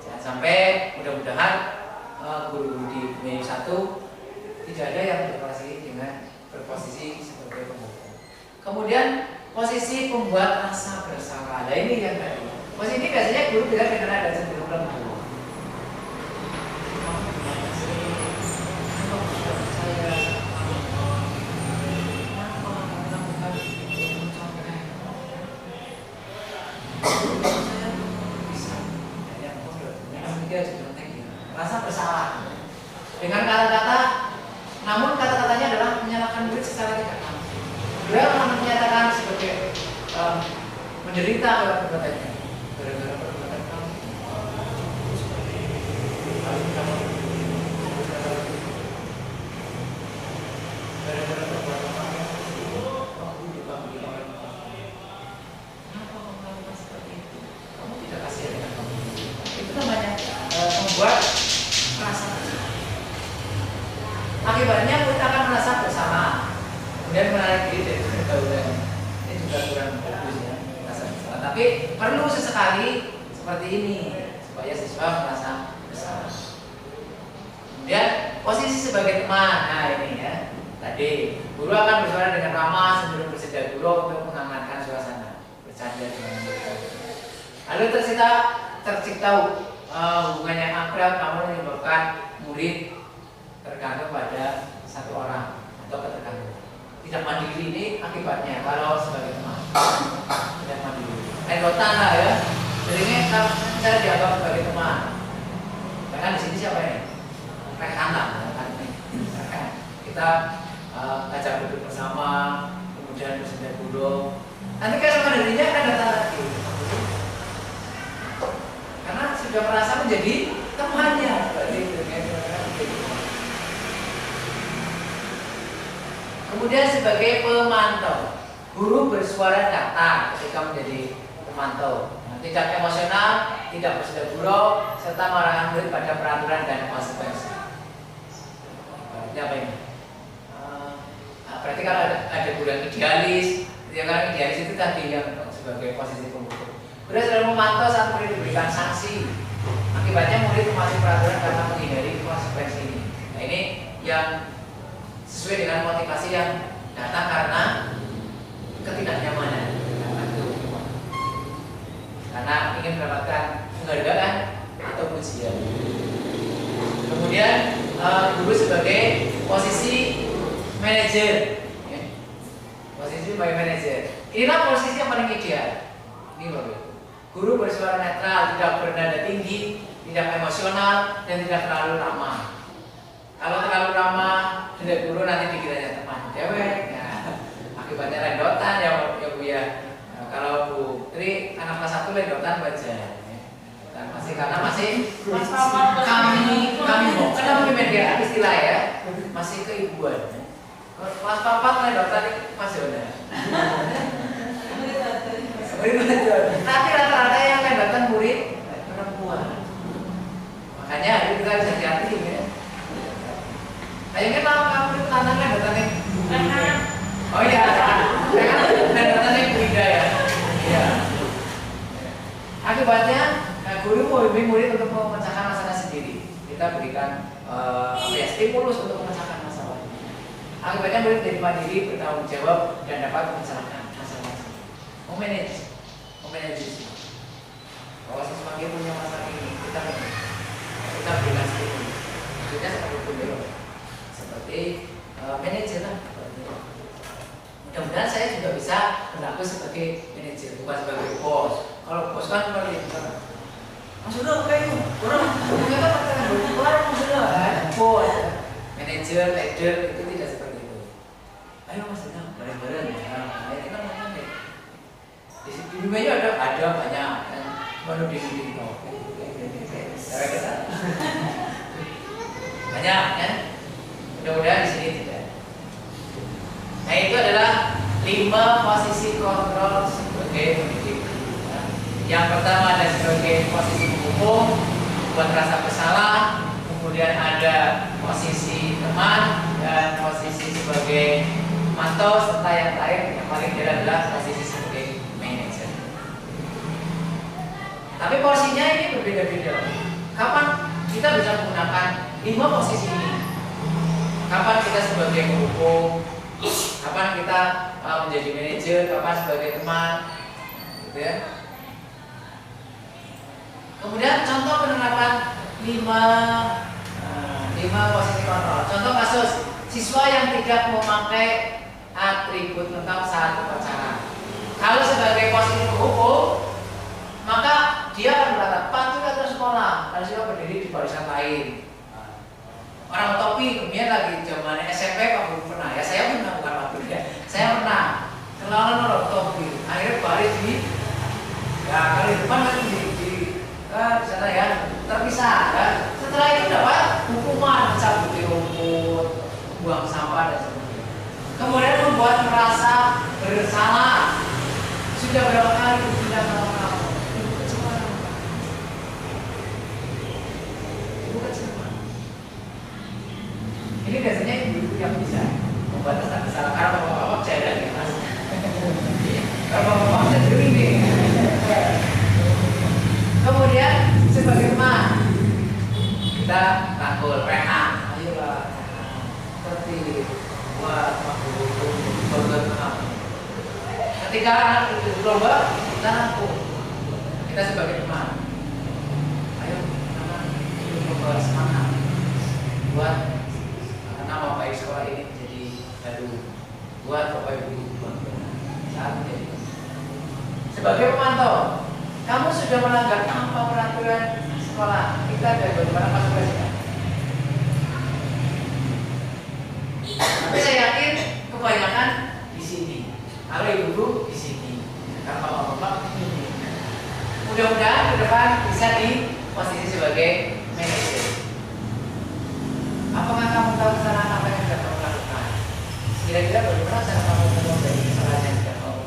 [SPEAKER 1] Jangan sampai mudah-mudahan guru-guru di media 1 tidak ada yang berposisi sebagai penghukum. Kemudian posisi pembuat rasa bersalah. Nah ini yang tadi. Posisi ini biasanya guru tidak dengan ada cenderung lembut. Rasa bersalah dengan kata-kata, namun kata-katanya adalah menyalahkan murid secara tidak langsung. Beliau akan menyatakan sebagai menderita oleh perbuatannya gara-gara perbuatan kamu. Gara-gara perbuatan kamu, kamu juga menghilangkan kamu. Kenapa kamu melakukan seperti itu? Kamu tidak kasihan dengan kamu. Itu namanya membuat rasa bersalah. Akibatnya kita akan merasa bersalah, kemudian menarik diri dari pergaulan. Ini juga kurang bagus ya, rasa bersalah. Tapi perlu sesekali seperti ini supaya siswa merasa bersalah. Kemudian posisi sebagai teman, nah ini ya. Tadi guru akan bersuara dengan ramah sebelum bersedia guru untuk menghangatkan suasana, bercanda dengan murid. Lalu tercipta hubungan yang akrab, namun menyebabkan murid tergantung pada satu orang atau ketergantungan. Tidak mandiri ini akibatnya kalau sebagai teman tidak mandiri. Anggota lah ya. Jadi ini saya dianggap sebagai teman. Bahkan di sini siapa ini? Rekan lah, rekan. Kita ajak duduk bersama, kemudian bersedia guru. Nanti kalau mandirinya akan datang lagi. Karena sudah merasa menjadi temannya. Kemudian sebagai pemantau, guru bersuara datar ketika menjadi pemantau, tidak emosional, tidak bersedia guru, serta mengarahkan murid pada peraturan dan konsekuensi. Berarti apa ini? Berarti kalau ada guru yang idealis, ya kan idealis itu tadi yang sebagai posisi pemukul. Guru selalu memantau saat murid diberikan sanksi. Akibatnya murid mematuhi peraturan karena menghindari konsekuensi ini. Nah ini yang sesuai dengan motivasi yang datang karena ketidaknyamanan, karena ingin mendapatkan penghargaan atau pujian. Kemudian guru sebagai posisi manajer, ya, sebagai manajer. Inilah posisi yang paling ideal. Ini Bapak Ibu. Guru bersuara netral, tidak bernada tinggi, tidak emosional, dan tidak terlalu ramah. Kalau terlalu ramah, tidak guru nanti dikiranya teman cewek. Ya, akibatnya lendotan ya Bu ya. Nah, kalau Bu Tri anak kelas 1 lendotan baca. Dan masih karena masih kami kenapa media istilah ya masih keibuan. Kelas 4 lendotan masih ada. Tapi rata-rata yang lendotan murid perempuan. Makanya kita bisa hati-hati ya. Kayaknya kalau kamu tanah lendotan oh iya, lendotan yang beda ya. Iya. Akibatnya guru membimbing murid untuk memecahkan masalah sendiri. Kita berikan stimulus untuk memecahkan masalah. Akibatnya murid jadi mandiri, bertanggung jawab dan dapat memecahkan masalah. Memanage bahwa siswa dia punya masalah ini, kita berikan stimulus. Maksudnya seperti itu, seperti manajer lah. Mudah-mudahan saya juga bisa berlaku sebagai manajer, bukan sebagai bos. Kalau bos kan seperti itu. Maksudnya kayak itu, orang maksudnya bos, manajer, leader itu tidak seperti itu. Ayo maksudnya bareng-bareng. Nah, itu kan namanya. Di dunia ada banyak kan, menuding banyak kan. Mudah-mudahan di sini tidak. Nah itu adalah 5 posisi kontrol sebagai pendidik. Yang pertama ada sebagai posisi menghukum, buat rasa bersalah, kemudian ada posisi teman dan posisi sebagai mantau, serta yang terakhir yang paling ideal adalah posisi sebagai manajer. Tapi porsinya ini berbeda-beda. Kapan kita bisa menggunakan 5 posisi ini? Kapan kita sebagai menghukum? Kapan kita menjadi manajer? Kapan sebagai teman? Gitu ya. Kemudian contoh penerapan 5 posisi kontrol. Contoh kasus siswa yang tidak memakai atribut lengkap saat upacara. Kalau sebagai posisi penghukum, maka dia akan berkata, Pak itu datang sekolah, kalau siswa berdiri di barisan lain. Orang topi, kemudian lagi zaman SMP Pak belum pernah ya, saya pernah bukan waktu ya, saya pernah kenalan orang topi, akhirnya baris di, ya kali depan kan di sana ya terpisah kan. Setelah itu dapat hukuman cabut di rumput, buang sampah dan sebagainya. Kemudian membuat merasa bersalah. Sudah berapa kali tidak sama kamu? Ibu kecewa. Ini biasanya ibu yang bisa membuat kesalahan karena bapak-bapak cedera ya mas. Kalau bapak cedera ini. Kemudian sebagai teman kita rangkul, rehat, ayolah seperti buat berbagi. Ketika anak itu berlomba, kita rangkul. Kita sebagai teman, ayo teman berlomba semangat buat nama baik sekolah ini menjadi baru, buat bapak ibu saat menjadi. Sebagai pemantau, kamu sudah melanggar apa peraturan sekolah? Kita ada bagaimana masuk-masuknya? Tapi saya yakin kebanyakan di sini. Kalau ibu di sini, kalau bapak di sini. Mudah-mudahan ke depan bisa di posisi sebagai manajer. Apakah kamu tahu kesalahan apa yang sudah kamu lakukan? Kira-kira bagaimana cara kamu menguasai dari kesalahan yang sudah kamu?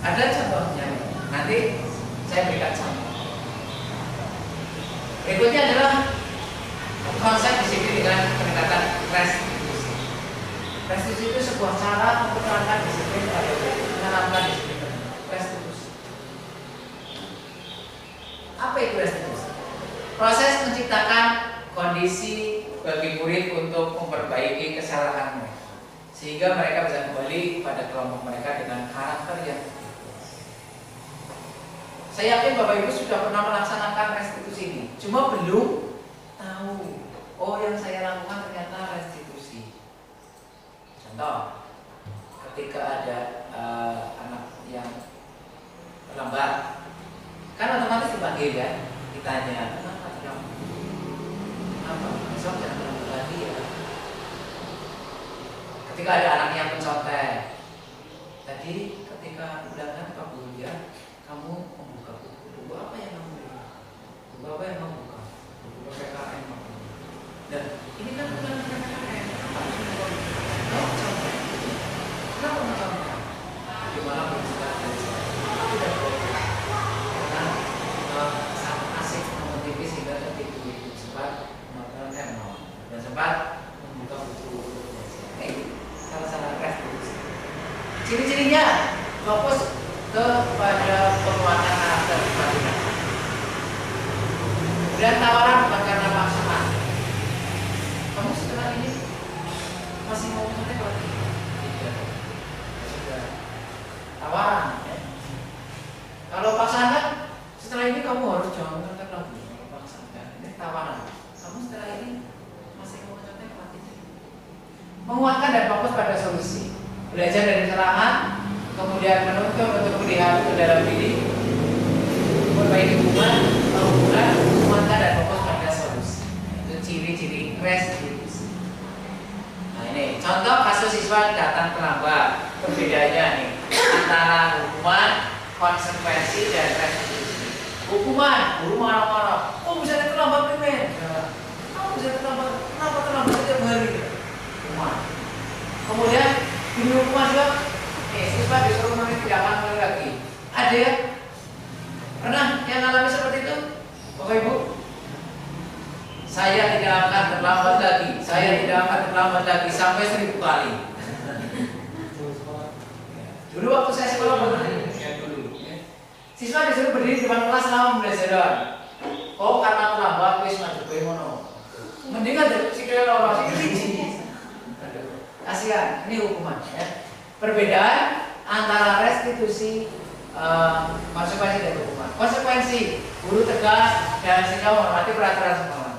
[SPEAKER 1] Ada contohnya. Nanti saya berikan contoh. Berikutnya adalah konsep disiplin dengan pendekatan restitusi. Restitusi itu sebuah cara untuk menerapkan disiplin pada menerapkan disiplin restitusi. Apa itu restitusi? Proses menciptakan kondisi bagi murid untuk memperbaiki kesalahan mereka, sehingga mereka bisa kembali pada kelompok mereka dengan karakter yang. Saya yakin Bapak Ibu sudah pernah melaksanakan restitusi ini, cuma belum tahu. Oh, yang saya lakukan ternyata restitusi. Contoh, ditanya, kenapa tidak? Kenapa? Besok jangan terlambat lagi ya. Ketika ada anak yang mencontek, tadi ketika ulangan Pak Guru ya, kamu membuka buku apa yang kamu beli? Buku apa yang kamu buka? Buku PPKN. Dan ini kan bukan PPKN. Kenapa contek? Kenapa mencontek? Gimana berbicara dari saya? Tidak boleh. Karena sangat asik nonton TV sehingga tertipu sempat menonton dan sempat membuka buku. Salah-salah revolusi. Ciri-cirinya fokus kepada penguatan karakter pribadi. Dan tawaran bukan karena paksaan. Kamu setelah ini masih mau mencontek lagi? Tidak. Sudah. Tawaran. Ya. Kalau paksaan kan setelah ini kamu harus jangan mencontek lagi. Kalau paksaan kan ini tawaran. Kamu setelah ini masih mau mencontek lagi? Menguatkan dan fokus pada solusi. Belajar dari kesalahan, kemudian menuntut untuk melihat ke dalam diri, memperbaiki hubungan, menguatkan dan fokus pada solusi. Itu ciri-ciri restitusi. Nah ini contoh kasus siswa datang terlambat. Perbedaannya nih antara hukuman, konsekuensi dan restitusi. Hukuman, guru marah-marah. Oh bisa terlambat primer. Kamu bisa terlambat. Kenapa terlambat setiap hari? Kemudian di hukuman juga, siswa disuruh menulis tidak akan mulai lagi. Ada ya? Pernah yang alami seperti itu, Bapak Ibu? Saya tidak akan terlambat lagi. Saya tidak akan terlambat lagi sampai 1000 kali. Dulu waktu saya sekolah pernah ya dulu. Siswa disuruh berdiri di depan kelas selama pembelajaran. Oh karena terlambat, wis ngadep mono. Mendingan si kira orang si kasihan, ini hukuman ya. Perbedaan antara restitusi, konsekuensi dan hukuman. Konsekuensi, guru tegas dan siswa menghormati peraturan sekolah.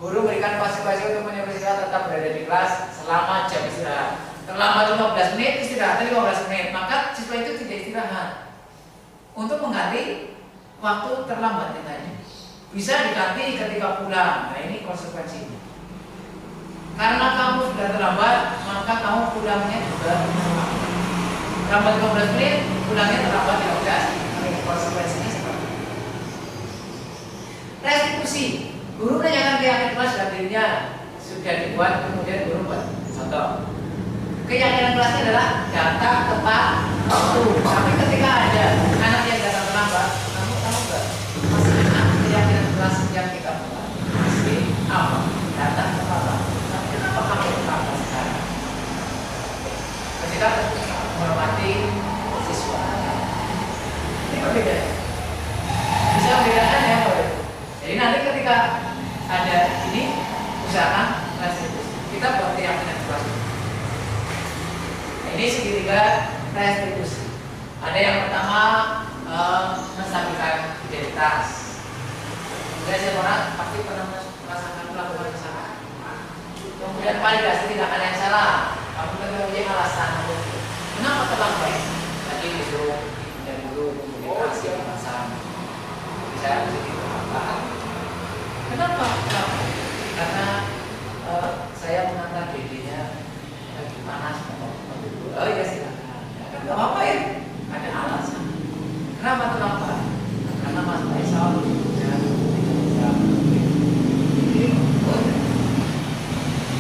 [SPEAKER 1] Guru berikan konsekuensi untuk menyuruh siswa tetap berada di kelas selama jam istirahat. Terlambat 15 menit, istirahat 15 menit, maka siswa itu tidak istirahat. Untuk mengganti waktu terlambatnya tadi, bisa diganti ketika pulang. Nah ini konsekuensinya. Karena kamu sudah terlambat, maka kamu pulangnya juga terlambat 15 menit, pulangnya terlambat 15 menit. Konsekuensinya seperti itu. Restitusi, guru menanyakan keyakinan kelas dan dirinya sudah dibuat, kemudian guru buat contoh. Keyakinan kelasnya adalah datang tepat waktu. Tapi ketika ada anak yang datang terlambat, kamu tahu nggak? Masih enak keyakinan kelas yang kita buat. Masih apa? Datang tepat waktu. Apakah kamu terlambat sekarang? Ketika menghormati siswa, ini berbeda. Bisa membedakan ya, Pak. Jadi nanti ketika ada ini usahakan restitusi. Kita buat keyakinan kelas. Nah, ini segitiga restitusi. Ada yang pertama menstabilkan identitas. Jadi setiap orang pasti pernah merasakan melakukan kesalahan. Kemudian validasi tindakan yang salah. Kamu mempunyai alasan untuk kenapa terlambat. Tadi disuruh dan dulu komunikasi alasan. Bisa begitu apa? Kenapa? Karena saya mengantar dedenya lagi panas. Oh iya silakan. Kan nggak apa-apa ya. Ada alasan. Kenapa terlambat? Karena Mas Faisal tidak bisa.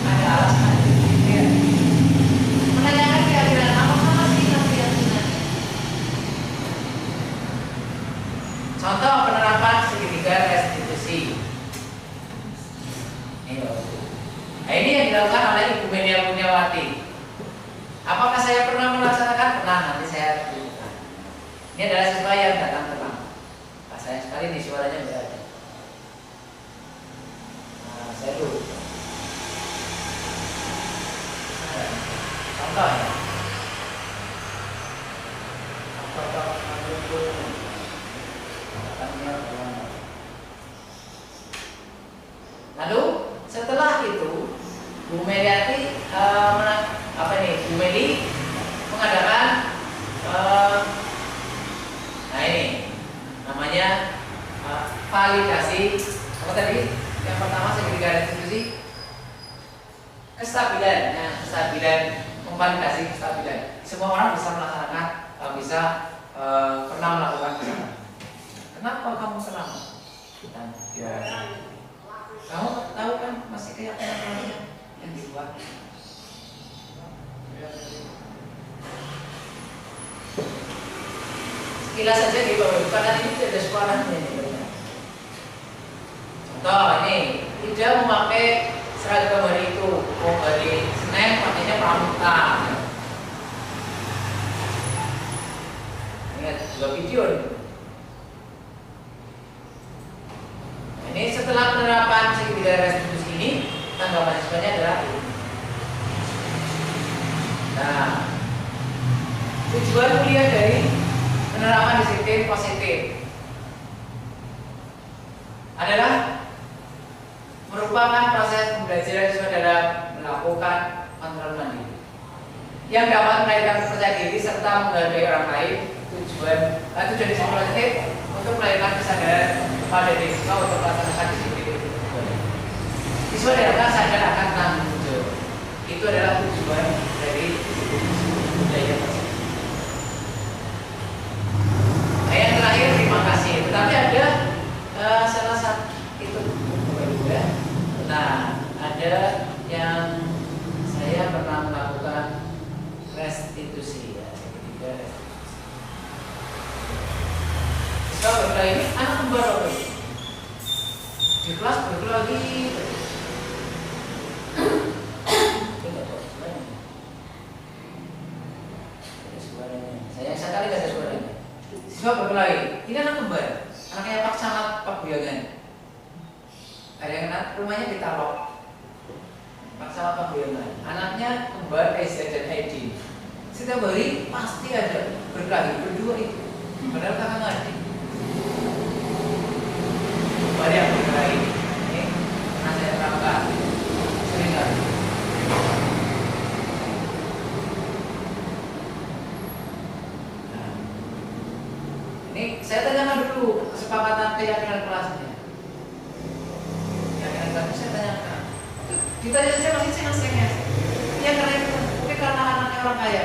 [SPEAKER 1] Ada alasan ya. Menanyakan keyakinan apa sih keyakinan? Contoh penerapan segitiga restitusi. Nah, ini yang dilakukan oleh Ibu Media Punyawati. Apakah saya pernah melaksanakan? Pernah, nanti saya tunjukkan. Ini adalah siswa yang datang terlambat. Sayang sekali nih suaranya nggak ada. Nah, saya dulu. Contoh ya. Lalu setelah itu Bu Meliati Bu Meli mengadakan nah ini namanya validasi apa tadi? Yang pertama segitiga restitusi kestabilan, kestabilan, memvalidasi kestabilan. Semua orang bisa melaksanakan, pernah melakukan kesalahan. Kenapa kamu selamat? Ya, kamu tahu kan masih keyakinan yang dibuat. Sekilas saja di bawah, karena ini tidak ada suaranya ini. Contoh ini, tidak memakai seragam hari itu, hari Senin pakainya pramuka. Ingat juga video nih. Ini setelah penerapan segitiga restitusi ini, tanggapan siswanya adalah ini. Nah, tujuan kuliah dari penerapan disiplin positif adalah merupakan proses pembelajaran siswa dalam melakukan kontrol mandiri yang dapat melahirkan percaya diri serta menghargai orang lain. Tujuan disiplin positif untuk melahirkan kesadaran pada diri siswa untuk melaksanakan disiplin. Siswa diharapkan sadar akan tanggung jawab. Itu adalah tujuan dari budaya tersebut. Nah, yang terakhir terima kasih. Tetapi ada salah satu itu juga. Nah, ada yang saya pernah melakukan restitusi ya, ketiga restitusi. Kalau ini anak kembar di kelas berkelahi. Saya kali gak ada suaranya. Siswa berkelahi. Ini anak kembar. Anaknya Pak Camat, Pak Buyangan. Ada yang rumahnya di Talok. Pak Camat, Pak Buyangan. Anaknya kembar Eza dan Edi. Setiap hari pasti ada berkelahi berdua itu. Padahal kakak adik. Kembali yang berkelahi. Ini pernah saya terangkan. Sering kali. Ini saya tanyakan dulu kesepakatan keyakinan kelasnya. Keyakinan kelasnya saya tanyakan. Ditanya saja masih cengang-cengeng. Ya karena itu, mungkin karena anaknya orang kaya.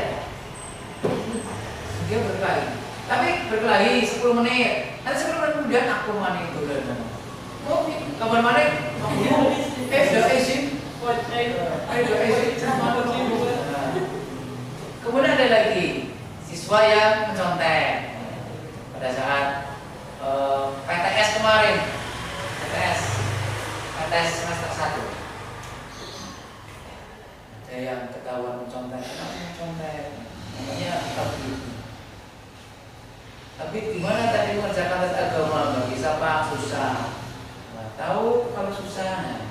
[SPEAKER 1] Dia berkelahi. Tapi berkelahi 10 menit. Nanti 10 menit kemudian aku mani itu dan oh, kabar mana? Aku sudah izin. Kemudian ada lagi siswa yang mencontek. Pada saat PTS kemarin, PTS semester 1, ada yang ketahuan mencontek, namanya tapi gimana tadi mengerjakan tes agama nggak bisa Pak, susah. Nggak tahu kalau susah.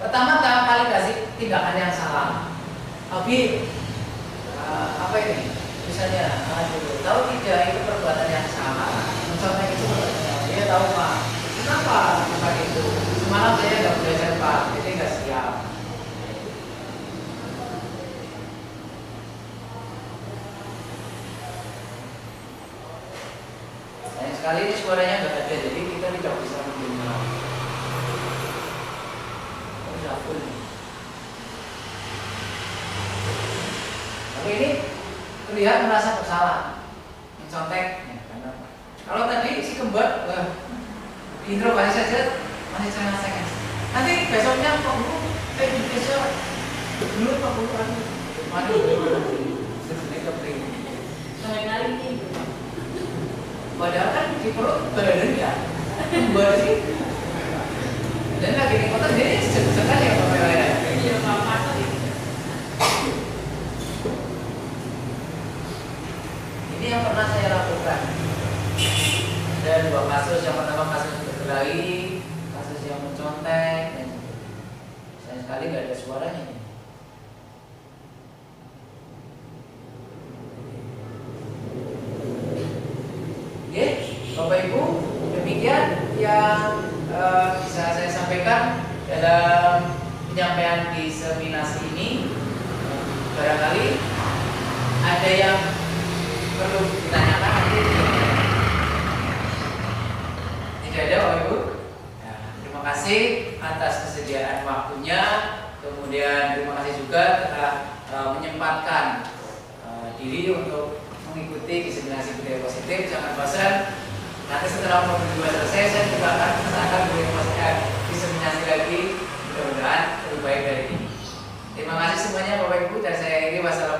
[SPEAKER 1] Pertama kali kasih tindakan yang salah. Tapi apa ini? Misalnya, tahu tidak itu perbuatan yang salah. Mencontek itu perbuatan yang salah. Dia tahu Pak. Kenapa Pak itu? Semalam saya nggak belajar Pak, jadi nggak siap. Sayang sekali ini suaranya nggak ada, jadi kita tidak bisa mendengar. Sudah full. Tapi ini terlihat merasa bersalah, mencontek. Ya, kalau tadi si kembar, diinterogasi saja masih cengang-cengeng. Nanti besoknya Pak Guru, besok dulu Pak Guru mana sebenarnya kepring. Sampai kali ini. Padahal kan di perut badan ya, kembar sih. Dan lagi di kota jadi sekali ya Pak Mela. Iya Pak Mas. Ini yang pernah saya lakukan. Ada 2 kasus, yang pertama kasus berkelahi, kasus yang mencontek, dan sayang sekali nggak ada suaranya. Oke, Bapak Ibu, demikian yang bisa saya sampaikan dalam penyampaian diseminasi ini. Barangkali ada yang perlu ditanyakan nanti. aja Bapak Ibu. Nah, terima kasih atas kesediaan waktunya. Kemudian terima kasih juga telah menyempatkan diri untuk mengikuti diseminasi budaya positif. Jangan bosan. Nanti setelah modul 2 selesai, saya juga akan diseminasi lagi. Mudah-mudahan lebih baik dari ini. Terima kasih semuanya Bapak Ibu, dan saya akhiri. Wassalamualaikum.